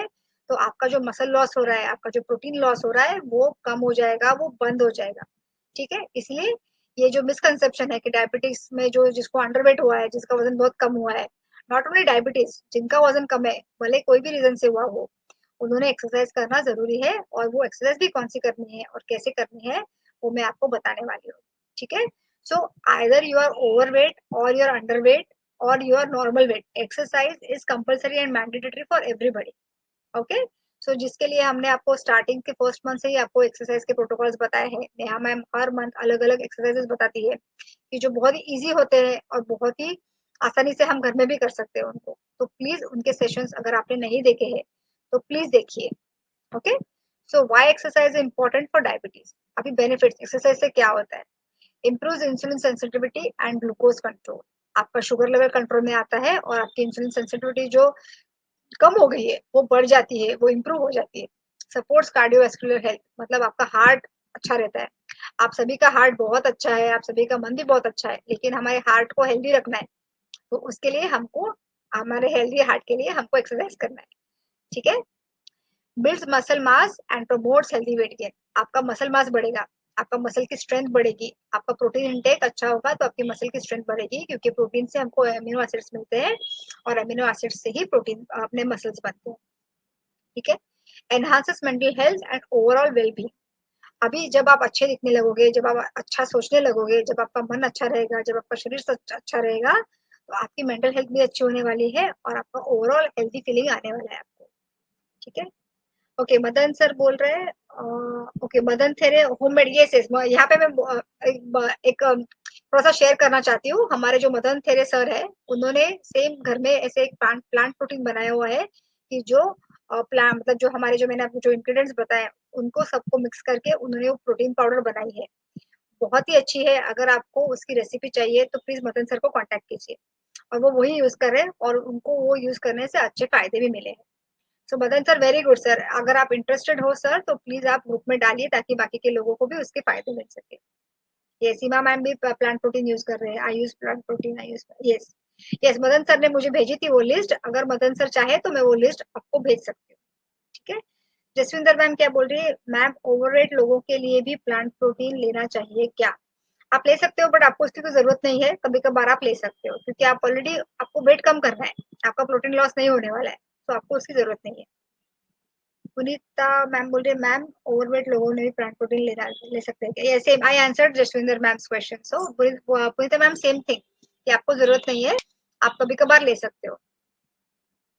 तो आपका जो मसल लॉस हो रहा है, आपका जो प्रोटीन लॉस हो रहा है वो कम हो जाएगा, वो बंद हो जाएगा। ठीक है, इसलिए ये जो मिसकंसेप्शन है कि डायबिटीज में जो जिसको अंडरवेट हुआ है, जिसका वजन बहुत कम हुआ है, नॉट ओनली डायबिटीज, जिनका वजन कम है भले कोई भी रीजन से हुआ हो, उन्होंने एक्सरसाइज करना जरूरी है। और वो एक्सरसाइज भी कौन सी करनी है और कैसे करनी है वो मैं आपको बताने वाली हूँ। ठीक है, so either you are overweight और यू आर अंडर वेट और you are normal weight, exercise is compulsory and mandatory for everybody. Okay, so जिसके लिए हमने आपको स्टार्टिंग के फर्स्ट मंथ से ही आपको एक्सरसाइज के प्रोटोकॉल्स बताए हैं। नेहा मैम हर मंथ अलग अलग एक्सरसाइजेस बताती है कि जो बहुत ही इजी होते हैं और बहुत ही आसानी से हम घर में भी कर सकते हैं उनको। तो प्लीज उनके सेशंस अगर आपने नहीं देखे हैं तो प्लीज देखिए। Okay, so why exercise important for diabetes? अभी बेनिफिट्स एक्सरसाइज से क्या होता है? Improve insulin sensitivity and glucose control. आपका शुगर लेवल कंट्रोल में आता है और आपकी इंसुलिन सेंसिटिविटी जो कम हो गई है वो बढ़ जाती है, वो इम्प्रूव हो जाती है। सपोर्ट्स कार्डियोवास्कुलर हेल्थ, मतलब आपका हार्ट अच्छा रहता है। आप सभी का हार्ट बहुत अच्छा है, आप सभी का मन भी बहुत अच्छा है, लेकिन हमारे हार्ट को हेल्दी रखना है। तो उसके लिए हमको, हमारे हेल्दी हार्ट के लिए हमको एक्सरसाइज करना है। ठीक है, builds muscle mass and promotes healthy weight gain. आपका मसल मास बढ़ेगा, आपका मसल की स्ट्रेंथ बढ़ेगी, आपका प्रोटीन इंटेक अच्छा होगा तो आपकी मसल की स्ट्रेंथ बढ़ेगी, क्योंकि प्रोटीन से हमको अमीनो एसिड्स मिलते हैं और अमीनो एसिड्स से ही प्रोटीन अपने मसल्स बनते हैं। ठीक है, enhances mental health and overall wellbeing. अभी जब आप अच्छे दिखने लगोगे, जब आप अच्छा सोचने लगोगे, जब आपका मन अच्छा रहेगा, जब आपका शरीर अच्छा रहेगा, तो आपकी मेंटल हेल्थ भी अच्छी होने वाली है और आपका ओवरऑल हेल्थी फीलिंग आने वाला है आपको। ठीक है, ओके, मदन सर बोल रहे हैं। Okay, Madan there homemade, yes yes, यहाँ पे मैं एक थोड़ा सा शेयर करना चाहती हूँ। हमारे जो मदन थेरे सर है, उन्होंने सेम घर में ऐसे एक प्लांट प्रोटीन बनाया हुआ है कि जो प्लांट, मतलब जो हमारे, जो मैंने आपको जो इंग्रेडिएंट्स बताए उनको सबको मिक्स करके उन्होंने वो प्रोटीन पाउडर बनाई है। बहुत ही अच्छी है, अगर आपको उसकी रेसिपी चाहिए तो प्लीज मदन सर को कांटेक्ट कीजिए। और वो वही यूज कर रहे हैं और उनको वो यूज करने से अच्छे फायदे भी मिले हैं। So Madan sir, very good sir, अगर आप इंटरेस्टेड हो सर तो प्लीज आप ग्रुप में डालिए ताकि बाकी के लोगों को भी उसके फायदे मिल सके। ये सीमा मैम भी प्लांट प्रोटीन यूज कर रहे हैं। I use plant protein, I use, yes yes, Madan sir ने मुझे भेजी थी वो लिस्ट, अगर मदन सर चाहे तो मैं वो लिस्ट आपको भेज सकती हूँ। ठीक है, जसविंदर मैम क्या बोल रही है? मैम ओवरवेट लोगों के लिए भी प्लांट प्रोटीन लेना चाहिए क्या? आप ले सकते हो, बट आपको उसकी कोई जरूरत नहीं है, कभी कभार आप ले सकते हो क्योंकि आप ऑलरेडी, आपको वेट कम करना है, आपका प्रोटीन लॉस नहीं होने वाला है, तो आपको उसकी जरूरत नहीं है। पुनीता मैम बोल रही है मैम ओवरवेट लोगों ने भी प्लांट प्रोटीन ले सकते हैं क्या? ये same I answered Jasvinder ma'am's question. So Puneeta ma'am same thing कि आपको जरूरत नहीं है, आप कभी कभार ले सकते हो।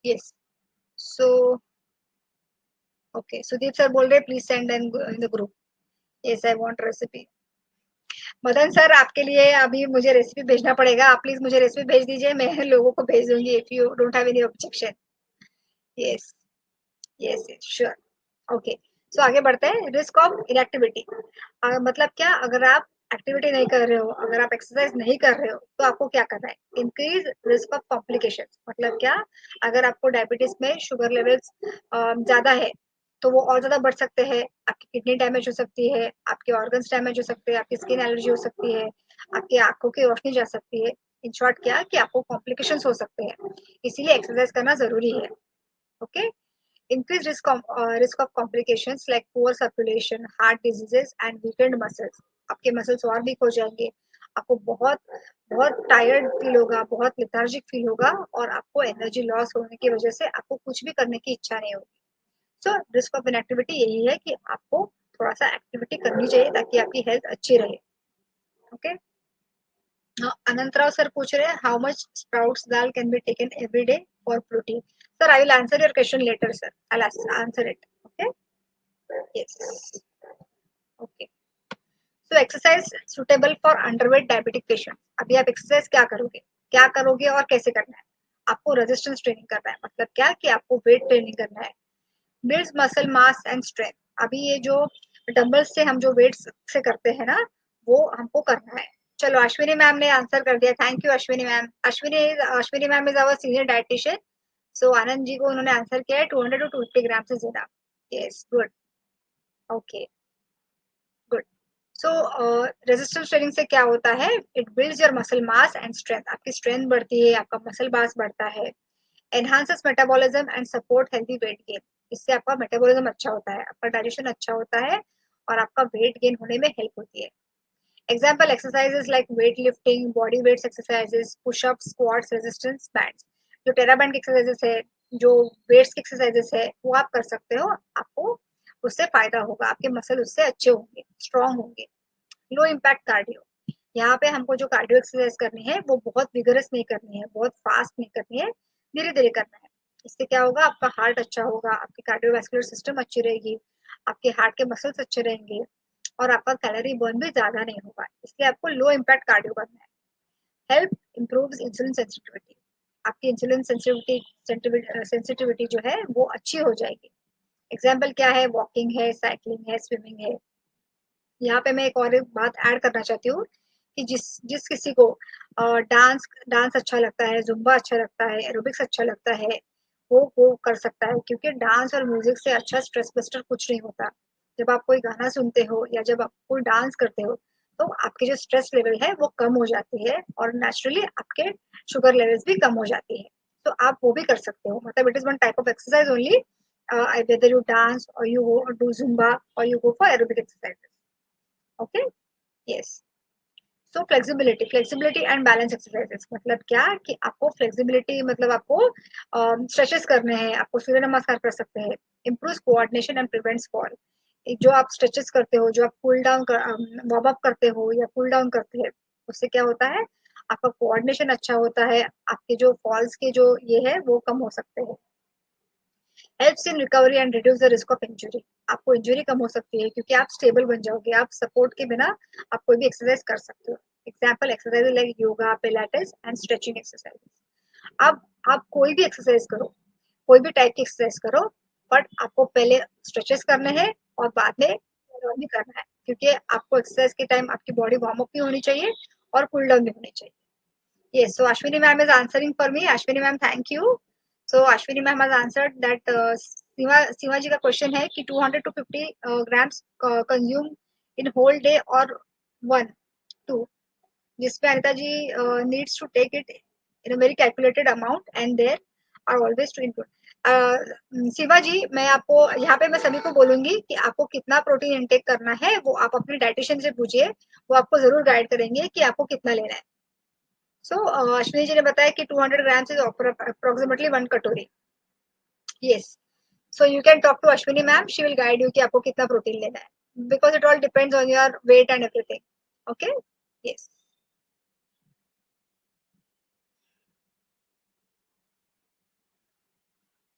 Yes. So okay, Sudeep sir बोल रहे please send in the group. Yes I want recipe. Madan sir आपके लिए अभी मुझे रेसिपी भेजना पड़ेगा, आप प्लीज मुझे रेसिपी भेज दीजिए, मैं लोगों को भेज दूंगी if you don't have any objection. Yes yes yes sure. Okay, so आगे बढ़ते हैं। रिस्क ऑफ इनएक्टिविटी मतलब क्या, अगर आप एक्टिविटी नहीं कर रहे हो, अगर आप एक्सरसाइज नहीं कर रहे हो तो आपको क्या करना है? इंक्रीज रिस्क ऑफ कॉम्प्लिकेशन मतलब क्या, अगर आपको डायबिटीज में शुगर लेवल्स ज्यादा है तो वो और ज्यादा बढ़ सकते हैं, आपकी किडनी डैमेज हो सकती है, आपके ऑर्गन्स डैमेज हो सकते हैं, आपकी स्किन एलर्जी हो सकती है, आपकी आंखों की रोशनी जा सकती है। इन शॉर्ट क्या कि आपको कॉम्प्लिकेशंस हो सकते हैं, इसीलिए एक्सरसाइज करना जरूरी है। Okay. Increased risk of complications like poor circulation, heart diseases and weakened muscles। आपके मसल्स और वीक हो जाएंगे, आपको बहुत बहुत टायर्ड फील होगा, बहुत लेथार्जिक फील होगा, और आपको एनर्जी लॉस होने की वजह से आपको कुछ भी करने की इच्छा नहीं होगी। सो रिस्क ऑफ इनएक्टिविटी यही है कि आपको थोड़ा सा एक्टिविटी करनी चाहिए ताकि आपकी हेल्थ अच्छी रहे। ओके। अनंतराव सर पूछ रहे हैं how much sprouts dal can be taken every day for protein. Sir I will answer your question later sir, I will answer it. Okay. Yes. Okay. So exercise suitable for underweight diabetic patient. अभी आप exercise क्या करोगे, क्या करोगे और कैसे करना है? आपको रेजिस्टेंस ट्रेनिंग करना है, मतलब क्या कि आपको वेट ट्रेनिंग करना है। Builds muscle mass and strength. अभी ये जो डंबल्स से हम जो वेट से करते हैं ना, वो हमको करना है। चलो अश्विनी मैम ने आंसर कर दिया, thank you Ashwini ma'am. Ashwini ma'am is our senior dietitian. So Anand ji को उन्होंने आंसर किया है 200 टू 250 ग्राम से ज्यादा। Yes good. Okay good. सो रेजिस्टेंस ट्रेनिंग से क्या होता है, it builds your muscle mass and strength. आपकी स्ट्रेंथ बढ़ती है, आपका मसल मास बढ़ता है। Enhances metabolism and support healthy weight gain. इससे आपका मेटाबॉलिज्म अच्छा होता है, आपका डाइजेशन अच्छा होता है, और आपका वेट गेन होने में हेल्प होती है। Example exercises like weight lifting, body weights exercises, pushup, squats, resistance bands. जो टेराबैंड की एक्सरसाइजेस है, जो वेट्स की एक्सरसाइजेस है, वो आप कर सकते हो। आपको उससे फायदा होगा, आपके मसल उससे अच्छे होंगे, स्ट्रॉन्ग होंगे। Low impact cardio. यहाँ पे हमको जो कार्डियो एक्सरसाइज करनी है वो बहुत विगरस नहीं करनी है, बहुत फास्ट नहीं करनी है, धीरे धीरे करना है। इससे क्या होगा, आपका हार्ट अच्छा होगा, आपकी कार्डियोवैस्कुलर सिस्टम अच्छी रहेगी, आपके हार्ट के मसल्स अच्छे रहेंगे, और आपका कैलोरी बर्न भी ज्यादा नहीं होगा। इसलिए आपको लो इम्पैक्ट कार्डियो करना है। Help improves insulin sensitivity. आपकी इंसुलिन सेंसिटिविटी सेंसिटिविटी जो है वो अच्छी हो जाएगी। एग्जाम्पल क्या है, वॉकिंग है, साइकिलिंग है, स्विमिंग है। यहाँ पे मैं एक बात ऐड करना चाहती हूँ कि जिस जिस किसी को डांस डांस अच्छा लगता है, जुम्बा अच्छा लगता है, एरोबिक्स अच्छा लगता है, वो कर सकता है, क्योंकि डांस और म्यूजिक से अच्छा स्ट्रेस बस्टर कुछ नहीं होता। जब आप कोई गाना सुनते हो या जब आप कोई डांस करते हो तो आपकी जो स्ट्रेस लेवल है वो कम हो जाती है, और नेचुरली आपके शुगर लेवल्स भी कम हो जाती है। तो आप वो भी कर सकते हो, मतलब it is one type of exercise only, whether you dance or you go do zumba or you go for aerobic exercises। Okay. Yes. So flexibility and balance exercises मतलब क्या कि आपको फ्लेक्सिबिलिटी मतलब आपको स्ट्रेचेस करने हैं, आपको सूर्य नमस्कार कर सकते हैं। Improve coordination and prevents fall. जो आप स्ट्रेचेस करते हो, जो आप कूल डाउन वार्म अप करते हो या कूल डाउन करते हैं, उससे क्या होता है, आपका कोऑर्डिनेशन अच्छा होता है, आपके जो फॉल्स के जो ये है वो कम हो सकते हैं। Helps in recovery and reduce the risk of injury. आपको इंजुरी कम हो सकती है क्योंकि आप स्टेबल बन जाओगे, आप सपोर्ट के बिना आप कोई भी एक्सरसाइज कर सकते हो। Example exercise like yoga, Pilates and stretching exercise. अब आप कोई भी एक्सरसाइज करो, कोई भी टाइप की एक्सरसाइज करो, बट आपको पहले स्ट्रेचेस करने हैं और बाद में भी करना है, क्योंकि आपको एक्सरसाइज के टाइम आपकी बॉडी वार्म अप भी होनी चाहिए और कूल डाउन भी होनी चाहिए। Yes, so Ashwini ma'am is answering for me. Ashwini ma'am, thank you. So Ashwini ma'am has answered that Seema ji का question है कि 200 to 50 grams consume in whole day or one, two, जिसपे अनिता जी needs to take it in a very calculated amount and there are always to include। सीमा जी, मैं आपको यहाँ पे मैं सभी को बोलूंगी कि आपको कितना प्रोटीन इंटेक करना है वो आप अपने डाइटिशियन से पूछिए, वो आपको जरूर गाइड करेंगे कि आपको कितना लेना है। सो अश्विनी जी ने बताया कि 200 grams is approximately one katori. Yes. So you can talk to Ashwini ma'am, she will guide you कि आपको कितना प्रोटीन लेना है, because it all depends on your weight and everything. Okay, yes,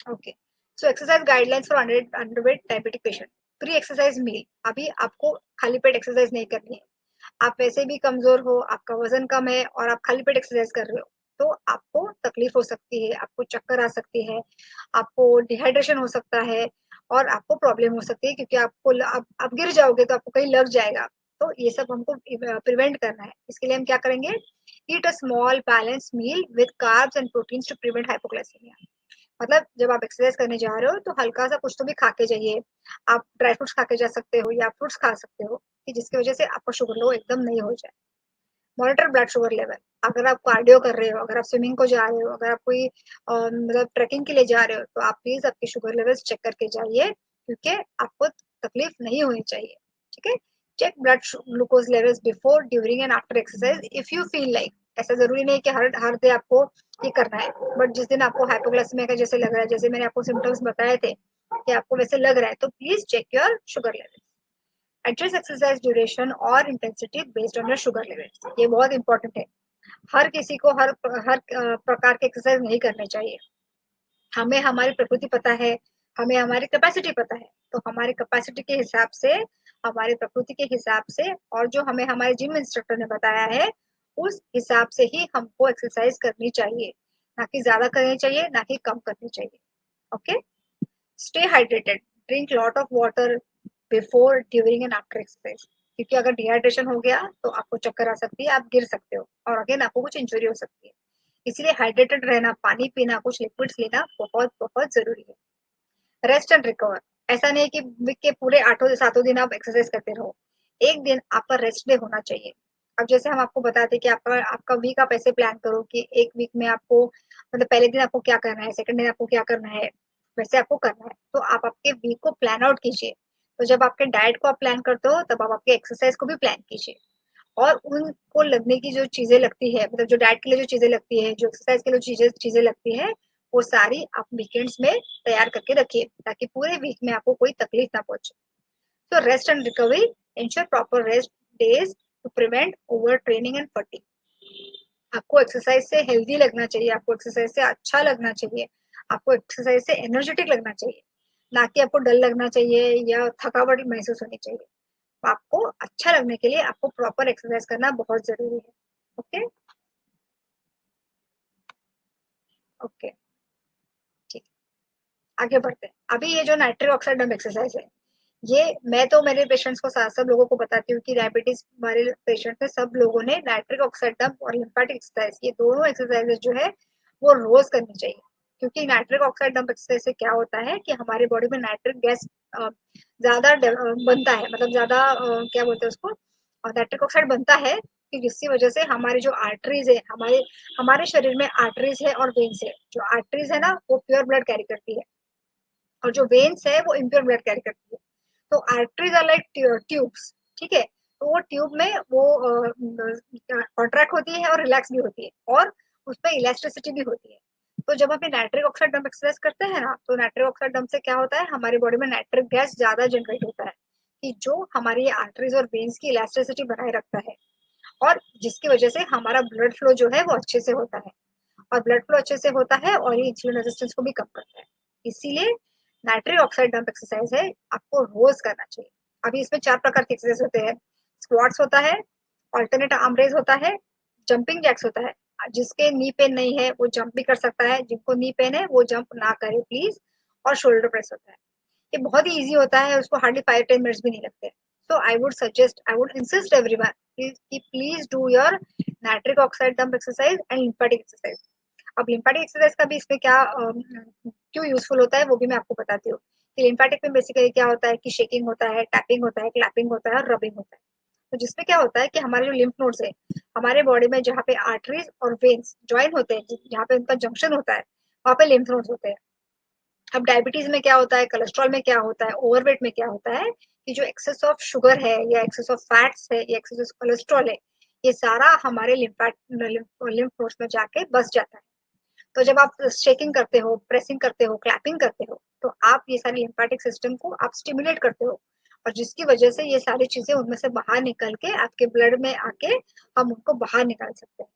okay. So exercise guidelines for underweight diabetic patient. Pre exercise meal, अभी आपको खाली पेट exercise नहीं करनी है। आप वैसे भी कमजोर हो, आपका वजन कम है और आप खाली पेट एक्सरसाइज कर रहे हो, तो आपको तकलीफ हो सकती है, आपको चक्कर आ सकती है, आपको डिहाइड्रेशन हो सकता है और आपको प्रॉब्लम हो सकती है, क्योंकि आप गिर जाओगे तो आपको कहीं लग जाएगा। तो ये सब हमको प्रिवेंट करना है। इसके लिए हम क्या करेंगे? Eat a small balance meal with carbs and proteins to prevent hypoglycaemia. मतलब जब आप एक्सरसाइज करने जा रहे हो तो हल्का सा कुछ तो भी खा के जाइए। आप ड्राई फ्रूट्स खा के जा सकते हो या फ्रूट्स खा सकते हो, कि जिसकी वजह से आपका शुगर लो एकदम नहीं हो जाए। Monitor blood sugar level. अगर आप कार्डियो कर रहे हो, अगर आप स्विमिंग को जा रहे हो, अगर आप कोई मतलब ट्रैकिंग के लिए जा रहे हो, तो आप प्लीज आपके शुगर लेवल्स चेक करके जाइए, क्योंकि आपको तकलीफ नहीं होनी चाहिए। ठीक है? Check blood glucose levels before, during and after exercise if you feel like. ऐसा जरूरी नहीं कि हर हर डे आपको ये करना है, बट जिस दिन आपको हाइपोग्लाइसेमिया का जैसे लग रहा है, जैसे मैंने आपको सिम्टम्स बताए थे कि आपको वैसे लग रहा है, तो please check your sugar level. Adjust exercise duration और intensity based on your sugar level. ये बहुत इंपॉर्टेंट है। हर किसी को हर प्रकार के एक्सरसाइज नहीं करने चाहिए। हमें हमारी प्रकृति पता है, हमें हमारी कैपेसिटी पता है, तो हमारी कैपेसिटी के हिसाब से, हमारी प्रकृति के हिसाब से और जो हमें हमारे जिम इंस्ट्रक्टर ने बताया है, उस हिसाब से ही हमको एक्सरसाइज करनी चाहिए। ना कि ज्यादा करनी चाहिए, ना कि कम करनी चाहिए। Okay, stay hydrated, drink lot of water before, during and after exercise. क्योंकि अगर डिहाइड्रेशन हो गया तो आपको चक्कर आ सकती है, आप गिर सकते हो और अगेन आपको कुछ इंजरी हो सकती है। इसलिए हाइड्रेटेड रहना, पानी पीना, कुछ लिक्विड्स लेना बहुत बहुत जरूरी है। Rest and recover. ऐसा नहीं कि वीक के पूरे 8 सातों दिन आप एक्सरसाइज करते रहो। एक दिन आपका रेस्ट डे होना चाहिए। अब जैसे हम आपको बताते कि आपका आपका वीक आप ऐसे प्लान करो कि एक वीक में आपको मतलब पहले दिन आपको क्या करना है, सेकंड दिन आपको क्या करना है, वैसे आपको करना है। तो आप आपके वीक को प्लान आउट कीजिए। तो जब आपके डाइट को आप प्लान करते हो, तब आप आपके एक्सरसाइज को भी प्लान कीजिए। और उनको लगने की जो चीजें लगती है, मतलब जो डाइट के लिए जो चीजें लगती है, जो एक्सरसाइज के लिए चीजें चीजें लगती है, वो सारी आप वीकेंड्स में तैयार करके रखिए, ताकि पूरे वीक में आपको कोई तकलीफ ना पहुंचे। तो rest and recovery, ensure proper rest days to prevent over training and fatigue. आपको एक्सरसाइज से हेल्दी लगना चाहिए, आपको एक्सरसाइज से अच्छा लगना चाहिए, आपको एक्सरसाइज से एनर्जेटिक लगना चाहिए, ना कि आपको डल लगना चाहिए या थकावट महसूस होनी चाहिए। आपको अच्छा लगने के लिए आपको प्रॉपर एक्सरसाइज करना बहुत जरूरी है। ओके, ओके, ठीक। आगे बढ़ते हैं। अभी ये जो नाइट्रिक ऑक्साइड डंप एक्सरसाइज है, ये मैं तो मेरे पेशेंट्स को साथ सब लोगों को बताती हूँ कि डायबिटीज वाले पेशेंट में सब लोगों ने नाइट्रिक ऑक्साइड डंप और लिम्फेटिक एक्सरसाइज, ये दोनों एक्सरसाइजेज जो है वो रोज करनी चाहिए। क्योंकि नाइट्रिक ऑक्साइड डंप एक्सरसाइज से क्या होता है कि हमारे बॉडी में नाइट्रिक गैस ज्यादा बनता है, मतलब ज्यादा क्या बोलते हैं उसको, नाइट्रिक ऑक्साइड बनता है, कि जिसकी वजह से हमारी जो आर्टरीज है, हमारे हमारे शरीर में आर्टरीज है और वेन्स है। जो आर्टरीज है ना, वो प्योर ब्लड कैरी करती है, और जो वेन्स है वो इम्प्योर ब्लड कैरी करती है। तो आर्टरीज आर लाइक ट्यूब्स। ठीक है? तो वो ट्यूब में वो कॉन्ट्रैक्ट होती है और रिलैक्स भी होती है, और उसमें इलास्टिसिटी भी होती है। तो जब हम नाइट्रिक ऑक्साइड डंप एक्सरसाइज करते हैं ना, तो नाइट्रिक ऑक्साइड डंप से क्या होता है, हमारी बॉडी में नाइट्रिक गैस ज्यादा जनरेट होता है, कि जो हमारी आर्टरीज और वेन्स की इलास्टिसिटी बनाए रखता है, और जिसकी वजह से हमारा ब्लड फ्लो जो है वो अच्छे से होता है। और ब्लड फ्लो अच्छे से होता है और ये इंसुलिन रेजिस्टेंस को भी कम करता है। इसीलिए नाइट्रिक ऑक्साइड डंप एक्सरसाइज है, आपको रोज करना चाहिए। अभी इसमें 4 प्रकार के एक्सरसाइज होते हैं। स्क्वाट्स होता है, ऑल्टरनेट आर्म रेज होता है, जंपिंग जैक्स होता है। जिसके नी पेन नहीं है वो जंप भी कर सकता है, जिनको नी पेन है वो जंप ना करे प्लीज। और शोल्डर प्रेस होता है। ये बहुत ही ईजी होता है, उसको हार्डली 5-10 मिनट्स भी नहीं लगते। सो आई वुड इंसिस्ट एवरीवन कि please do your nitric oxide dump exercise and lymphatic exercise. अब लिम्फेटिक एक्सरसाइज का भी इसमें क्या क्यों यूजफुल होता है वो भी मैं आपको बताती हूँ। कि लिम्फेटिक में बेसिकली क्या होता है कि शेकिंग होता है, टैपिंग होता है, क्लैपिंग होता है और रबिंग होता है। तो जिसमें क्या होता है कि हमारे जो लिम्फ नोड्स है, हमारे बॉडी में जहाँ पे आर्टरीज और वेन्स ज्वाइन होते हैं, जहाँ पे उनका जंक्शन होता है, वहाँ पे लिम्फ नोड्स होते हैं। अब डायबिटीज में क्या होता है, कोलेस्ट्रॉल में क्या होता है, ओवरवेट में क्या होता है, कि जो एक्सेस ऑफ शुगर है या एक्सेस ऑफ फैट्स है या एक्सेस ऑफ कोलेस्ट्रॉल है, ये सारा हमारे लिम्फ नोड्स में जाके बस जाता है। तो जब आप शेकिंग करते हो, प्रेसिंग करते हो, क्लैपिंग करते हो, तो आप ये सारी लिम्फेटिक सिस्टम को आप स्टिमुलेट करते हो, और जिसकी वजह से ये सारी चीजें उनमें से बाहर निकल के आपके ब्लड में आके हम उनको बाहर निकाल सकते हैं।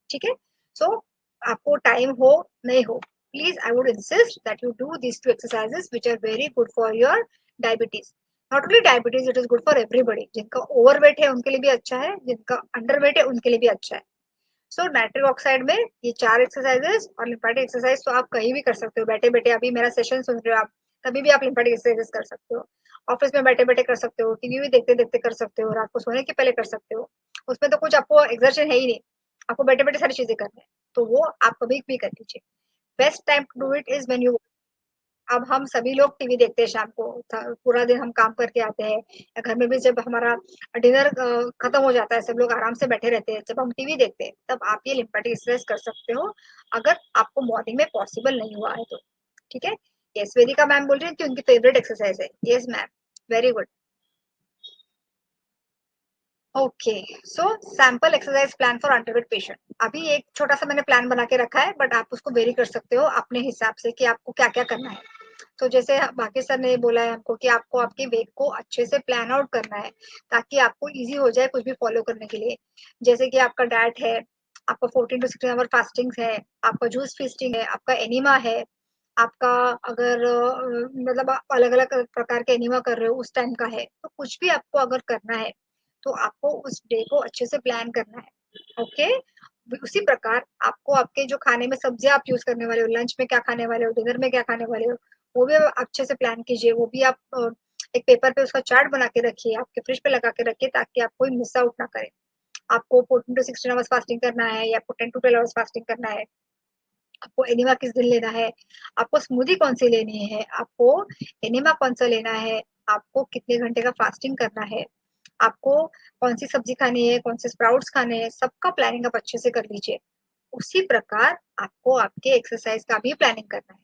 ठीक है? सो आपको टाइम हो नहीं हो, please I would insist that you do these two exercises which are very good for your diabetes. Not only diabetes, it is good for everybody. जिनका ओवरवेट है उनके लिए भी अच्छा है, जिनका अंडरवेट है उनके लिए भी अच्छा है। सो नाइट्रिक ऑक्साइड में ये 4 एक्सरसाइजेस और लिम्फेटिक एक्सरसाइज तो आप कहीं भी कर सकते हो, बैठे बैठे अभी मेरा सेशन सुन रहे हो आप, तभी भी आप लिम्फेटिक एक्सरसाइजेस कर सकते हो। ऑफिस में बैठे बैठे कर सकते हो, टीवी भी देखते देखते कर सकते हो, रात को सोने के पहले कर सकते हो। उसमें तो कुछ आपको एक्सर्शन है ही नहीं, आपको बैठे बैठे सारी चीजें करनी है, तो वो आप कभी भी कर लीजिए। Best time to do it is when you, अब हम सभी लोग टीवी देखते हैं शाम को, पूरा दिन हम काम करके आते हैं, या घर में भी जब हमारा डिनर खत्म हो जाता है, सब लोग आराम से बैठे रहते हैं, जब हम टीवी देखते हैं तब आप ये लिम्फेटिक एक्सरसाइज कर सकते हो, अगर आपको मॉर्निंग में पॉसिबल नहीं हुआ है तो। ठीक है? यस, वेदिका मैम बोल रही है कि उनकी फेवरेट एक्सरसाइज है। Yes ma'am, very good. Okay, so sample exercise plan for underweight patient. अभी एक छोटा सा मैंने प्लान बना के रखा है, बट आप उसको वेरी कर सकते हो अपने हिसाब से कि आपको क्या क्या करना है। तो जैसे बाकी सर ने बोला है हमको कि आपको आपके वेट को अच्छे से प्लान आउट करना है, ताकि आपको इजी हो जाए कुछ भी फॉलो करने के लिए। जैसे कि आपका डाइट है, आपका 14 टू 16 आवर फास्टिंग है, आपका जूस फीस्टिंग है, आपका एनिमा है, आपका अगर मतलब आप अलग अलग प्रकार के एनिमा कर रहे हो उस टाइम का है, तो कुछ भी आपको अगर करना है तो आपको उस डे को अच्छे से प्लान करना है। ओके? उसी प्रकार आपको आपके जो खाने में सब्जियां आप यूज करने वाले हो, लंच में क्या खाने वाले हो, डिनर में क्या खाने वाले हो, वो भी आप अच्छे से प्लान कीजिए। वो भी आप एक पेपर पे उसका चार्ट बना के रखिए, आपके फ्रिज पे लगा के रखिए, ताकि आप कोई मिस आउट ना करें। आपको 14 टू 16 आवर्स फास्टिंग करना है, या आपको 10 टू 12 आवर्स फास्टिंग करना है, आपको एनिमा किस दिन लेना है, आपको स्मूदी कौन सी लेनी है, आपको एनिमा कौन सा लेना है, आपको कितने घंटे का फास्टिंग करना है, आपको कौन सी सब्जी खानी है, कौन से स्प्राउट्स खाने हैं, सबका प्लानिंग आप अच्छे से कर लीजिए। उसी प्रकार आपको आपके एक्सरसाइज का भी प्लानिंग करना है।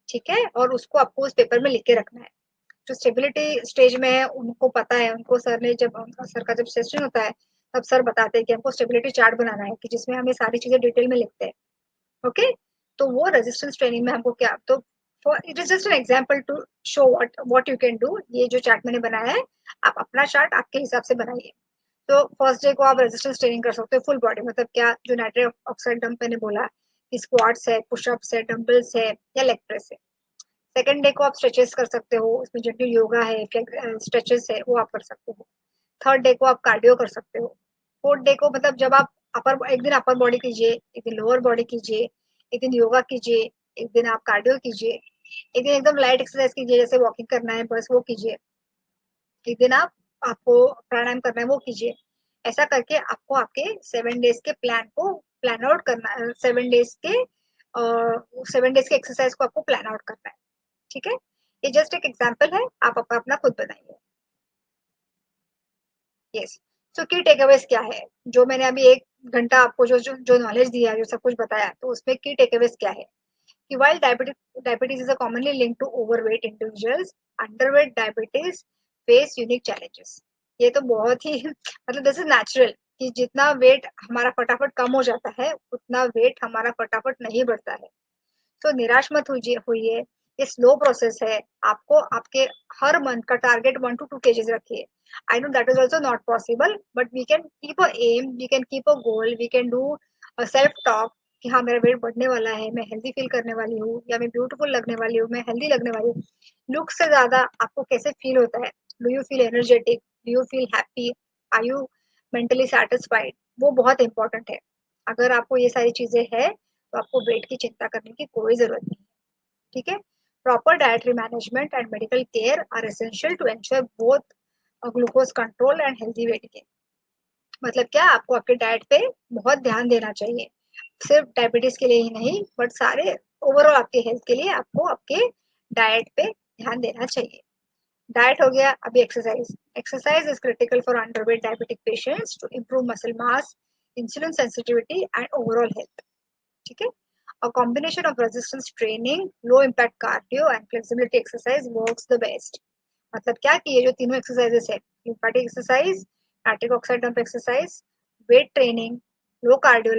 ठीक है? और उसको आपको उस पेपर में लिख के रखना है। जो स्टेबिलिटी स्टेज में है उनको पता है, उनको सर ने जब सर का जब सेशन होता है तब सर बताते हैं कि हमको स्टेबिलिटी चार्ट बनाना है, कि जिसमें हम ये सारी चीजें डिटेल में लिखते हैं। ओके? तो वो रेजिस्टेंस ट्रेनिंग में हमको क्या, तो for it is just an example to show what you can do. ये जो चार्ट मैंने बनाया है, आप अपना चार्ट आपके हिसाब से बनाइए। तो फर्स्ट डे को आप रेजिस्टेंस ट्रेनिंग कर सकते हो फुल बॉडी, मतलब क्या, जो नाइट्रिक ऑक्साइड डंप मैंने बोला कि स्क्वाट्स है, पुशअप्स है, डंबल्स है, या लेग प्रेस है। सेकंड डे को आप स्ट्रेचेस कर सकते हो, उसमें जो योगा है, स्ट्रेचेस है, वो आप कर सकते हो। थर्ड डे को आप कार्डियो कर सकते हो। फोर्थ डे को मतलब जब आप अपर, एक दिन अपर बॉडी कीजिए, एक दिन लोअर बॉडी कीजिए, एक दिन योगा कीजिए, एक दिन आप कार्डियो कीजिए, एक दिन एकदम लाइट एक्सरसाइज कीजिए, जैसे वॉकिंग करना है बस वो कीजिए, एक दिन आप, आपको प्राणायाम करना है वो कीजिए। ऐसा करके आपको आपके 7 डेज के प्लान को प्लान आउट करना है, 7 डेज के 7 डेज के एक्सरसाइज को आपको प्लान आउट करना है। ठीक है? ये जस्ट एक एग्जाम्पल है, आप अपना खुद बनाइए। यस। सो की टेकअवेज क्या है, जो मैंने अभी 1 घंटा आपको जो नॉलेज दिया, जो सब कुछ बताया, तो उसमें की टेकअवेज क्या है कि while diabetes is a commonly linked to overweight individuals, underweight diabetes face unique challenges. ये तो बहुत ही मतलब दिस इज नेचुरल कि जितना वेट हमारा फटाफट कम हो जाता है, उतना वेट हमारा फटाफट नहीं बढ़ता है। तो निराश मत होइए, ये स्लो प्रोसेस है। आपको आपके हर मंथ का टारगेट 1 to 2 kgs रखिए। I know that is also not possible, but we can keep a aim, we can keep a goal, we can do a self talk कि हाँ मेरा वेट बढ़ने वाला है, मैं हेल्दी फील करने वाली हूँ, या मैं ब्यूटीफुल लगने वाली हूँ, मैं हेल्दी लगने वाली हूँ। लुक से ज्यादा आपको कैसे फील होता है, do you feel energetic, do you feel happy, are you mentally satisfied, वो बहुत इंपॉर्टेंट है। अगर आपको ये सारी चीजें है तो आपको वेट की चिंता करने की कोई जरूरत नहीं है। ठीक है? Proper dietary management and medical care are essential to ensure both glucose control and healthy weight gain. मतलब क्या, आपको आपके डाइट पे बहुत ध्यान देना चाहिए, सिर्फ डायबिटीज के लिए ही नहीं, बट सारे ओवरऑल आपके हेल्थ के लिए आपको आपके डाइट पे ध्यान देना चाहिए। डाइट हो गया, अभी exercise. Exercise is critical for underweight diabetic patients to improve muscle mass, insulin sensitivity and overall health. ठीक है? A combination of resistance training, low impact cardio and flexibility exercise works the best. मतलब क्या कि ये जो तीनों exercises है, lymphatic exercise, nitric oxide dump exercise, weight training, low cardio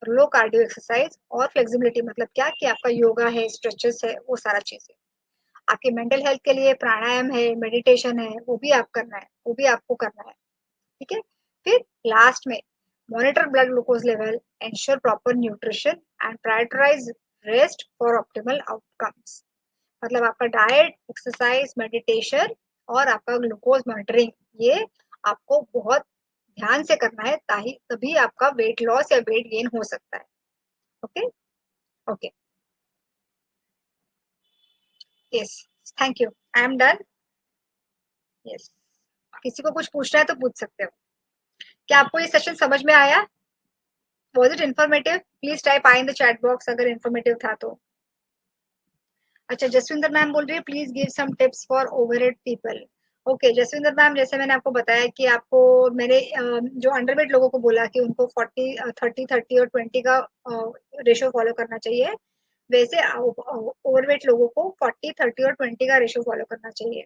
low cardio exercise और फ्लेक्सिबिलिटी मतलब क्या कि आपका योगा है, स्ट्रेचेस है, वो सारा चीजें। आपके मेंटल हेल्थ के लिए प्राणायाम है, मेडिटेशन है, वो भी आप करना है, वो भी आपको करना है। ठीक है। फिर लास्ट में monitor blood glucose level, ensure proper nutrition and prioritize rest for optimal outcomes. मतलब आपका डाइट, एक्सरसाइज, मेडिटेशन और आपका ग्लूकोज मॉनिटरिंग, ये आपको बहुत ध्यान से करना है, ताकि तभी आपका वेट लॉस या वेट गेन हो सकता है। Okay. Okay. Yes. Thank you. I am done. Yes. किसी को कुछ पूछना है तो पूछ सकते हो। क्या आपको ये सेशन समझ में आया? Was it informative? Please type I in the chat box अगर इन्फॉर्मेटिव था तो। अच्छा, जसविंदर मैम बोल रही है please give some tips for overweight people. Okay Jasvinder ma'am, जैसे मैंने आपको बताया कि आपको मेरे जो अंडरवेट लोगों को बोला कि उनको 40 30 30 और 20 का रेशियो फॉलो करना चाहिए, वैसे ओवरवेट लोगों को 40 30 और 20 का रेशियो फॉलो करना चाहिए।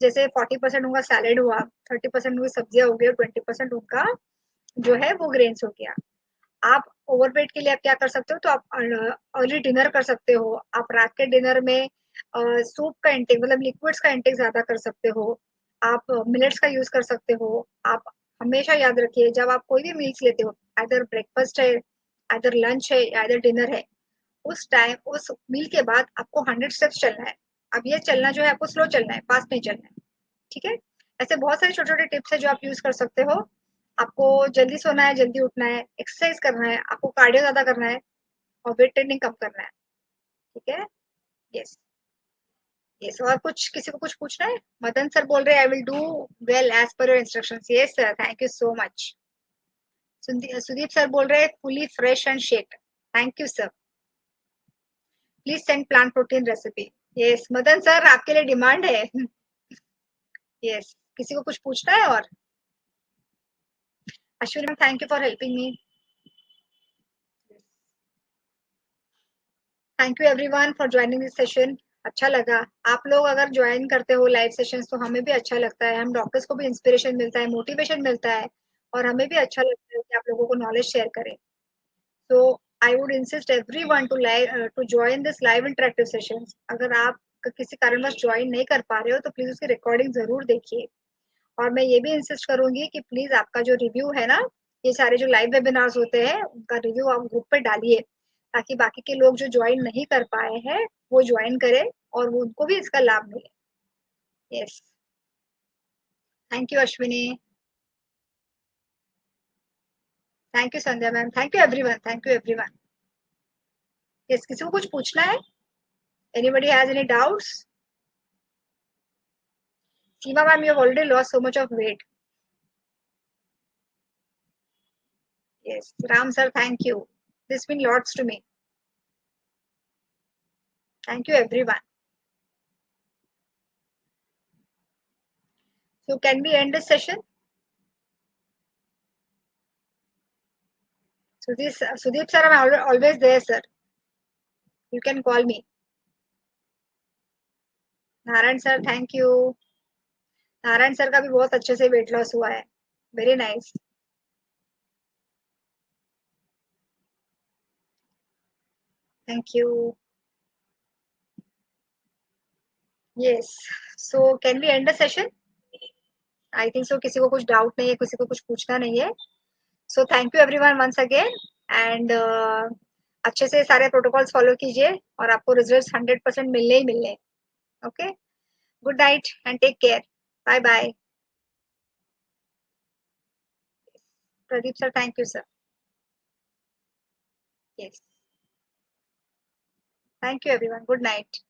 जैसे 40% उनका सैलेड हुआ, 30% उनकी सब्जियां हो गई और 20% उनका जो है वो ग्रेन्स हो गया। आप ओवरवेट के लिए आप क्या कर सकते हो, तो आप अर्ली डिनर कर सकते हो। आप रात के डिनर में सूप का इंटेक मतलब लिक्विड्स का इंटेक ज्यादा कर सकते हो। आप मिलेट्स का यूज कर सकते हो। आप हमेशा याद रखिए, जब आप कोई भी मील्स लेते हो, आइदर ब्रेकफास्ट है, आइदर लंच है, आइदर डिनर है, उस टाइम उस मील के बाद आपको 100 स्टेप्स चलना है। अब ये चलना जो है आपको स्लो चलना है, फास्ट नहीं चलना है। ठीक है। ऐसे बहुत सारे छोटे छोटे टिप्स है जो आप यूज कर सकते हो। आपको जल्दी सोना है, जल्दी उठना है, एक्सरसाइज करना है, आपको कार्डियो ज्यादा करना है और वेट ट्रेनिंग कम करना है। ठीक है। यस। यस। और कुछ किसी को कुछ पूछना है? मदन सर बोल रहे हैं I will do well as per your instructions. Yes sir, thank you so much. Sudeep sir बोल रहे हैं fully fresh and shake. Thank you sir. Please send plant protein recipe. Yes Madan sir, आपके लिए डिमांड है। Yes. किसी को कुछ पूछना है और? Ashwini ma'am, thank you for helping me. Thank you everyone for joining this session. अच्छा लगा। आप लोग अगर ज्वाइन करते हो लाइव सेशंस तो हमें भी अच्छा लगता है, हम डॉक्टर्स को भी इंस्पिरेशन मिलता है, मोटिवेशन मिलता है, और हमें भी अच्छा लगता है कि आप लोगों को नॉलेज शेयर करें। तो I would insist everyone to join this live interactive sessions. अगर आप किसी कारणवश ज्वाइन नहीं कर पा रहे हो तो प्लीज उसकी रिकॉर्डिंग जरूर देखिए। और मैं ये भी इंसिस्ट करूंगी कि प्लीज आपका जो रिव्यू है ना, ये सारे जो लाइव वेबिनार्स होते हैं उनका रिव्यू आप ग्रुप पे डालिए, ताकि बाकी के लोग जो ज्वाइन नहीं कर पाए हैं वो ज्वाइन करें और वो उनको भी इसका लाभ मिले। Yes. Thank you Ashwini. Thank you Sandhya ma'am. Thank you everyone. Thank you everyone. Yes. किसी को कुछ पूछना है? Anybody has any doubts? Seema ma'am, you have already lost so much of weight. Yes. Ram sir, thank you. This mean lots to me. Thank you everyone. So can we end this session? Sudeep sir, I'm always there, sir. You can call me. Narayan sir, thank you. Narayan sir का भी बहुत अच्छे से weight loss हुआ है। Very nice. Thank you. Yes. So can we end the session? I think so. किसी को कुछ डाउट नहीं है, किसी को कुछ पूछना नहीं है। So thank you everyone once again. And अच्छे से सारे प्रोटोकॉल्स फॉलो कीजिए और आपको रिजल्ट्स 100% मिलने ही मिलने। Okay. Good night and take care. Bye bye. Pradeep sir, thank you sir. Yes. Thank you everyone. Good night.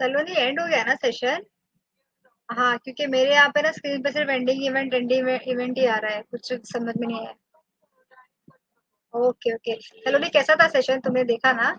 Saloni end हो गया ना सेशन? हाँ, क्योंकि मेरे यहाँ पे ना स्क्रीन पे सिर्फ एंडिंग इवेंट ही आ रहा है, कुछ समझ में नहीं आया। ओके ओके, सलोनी कैसा था सेशन, तुमने देखा ना?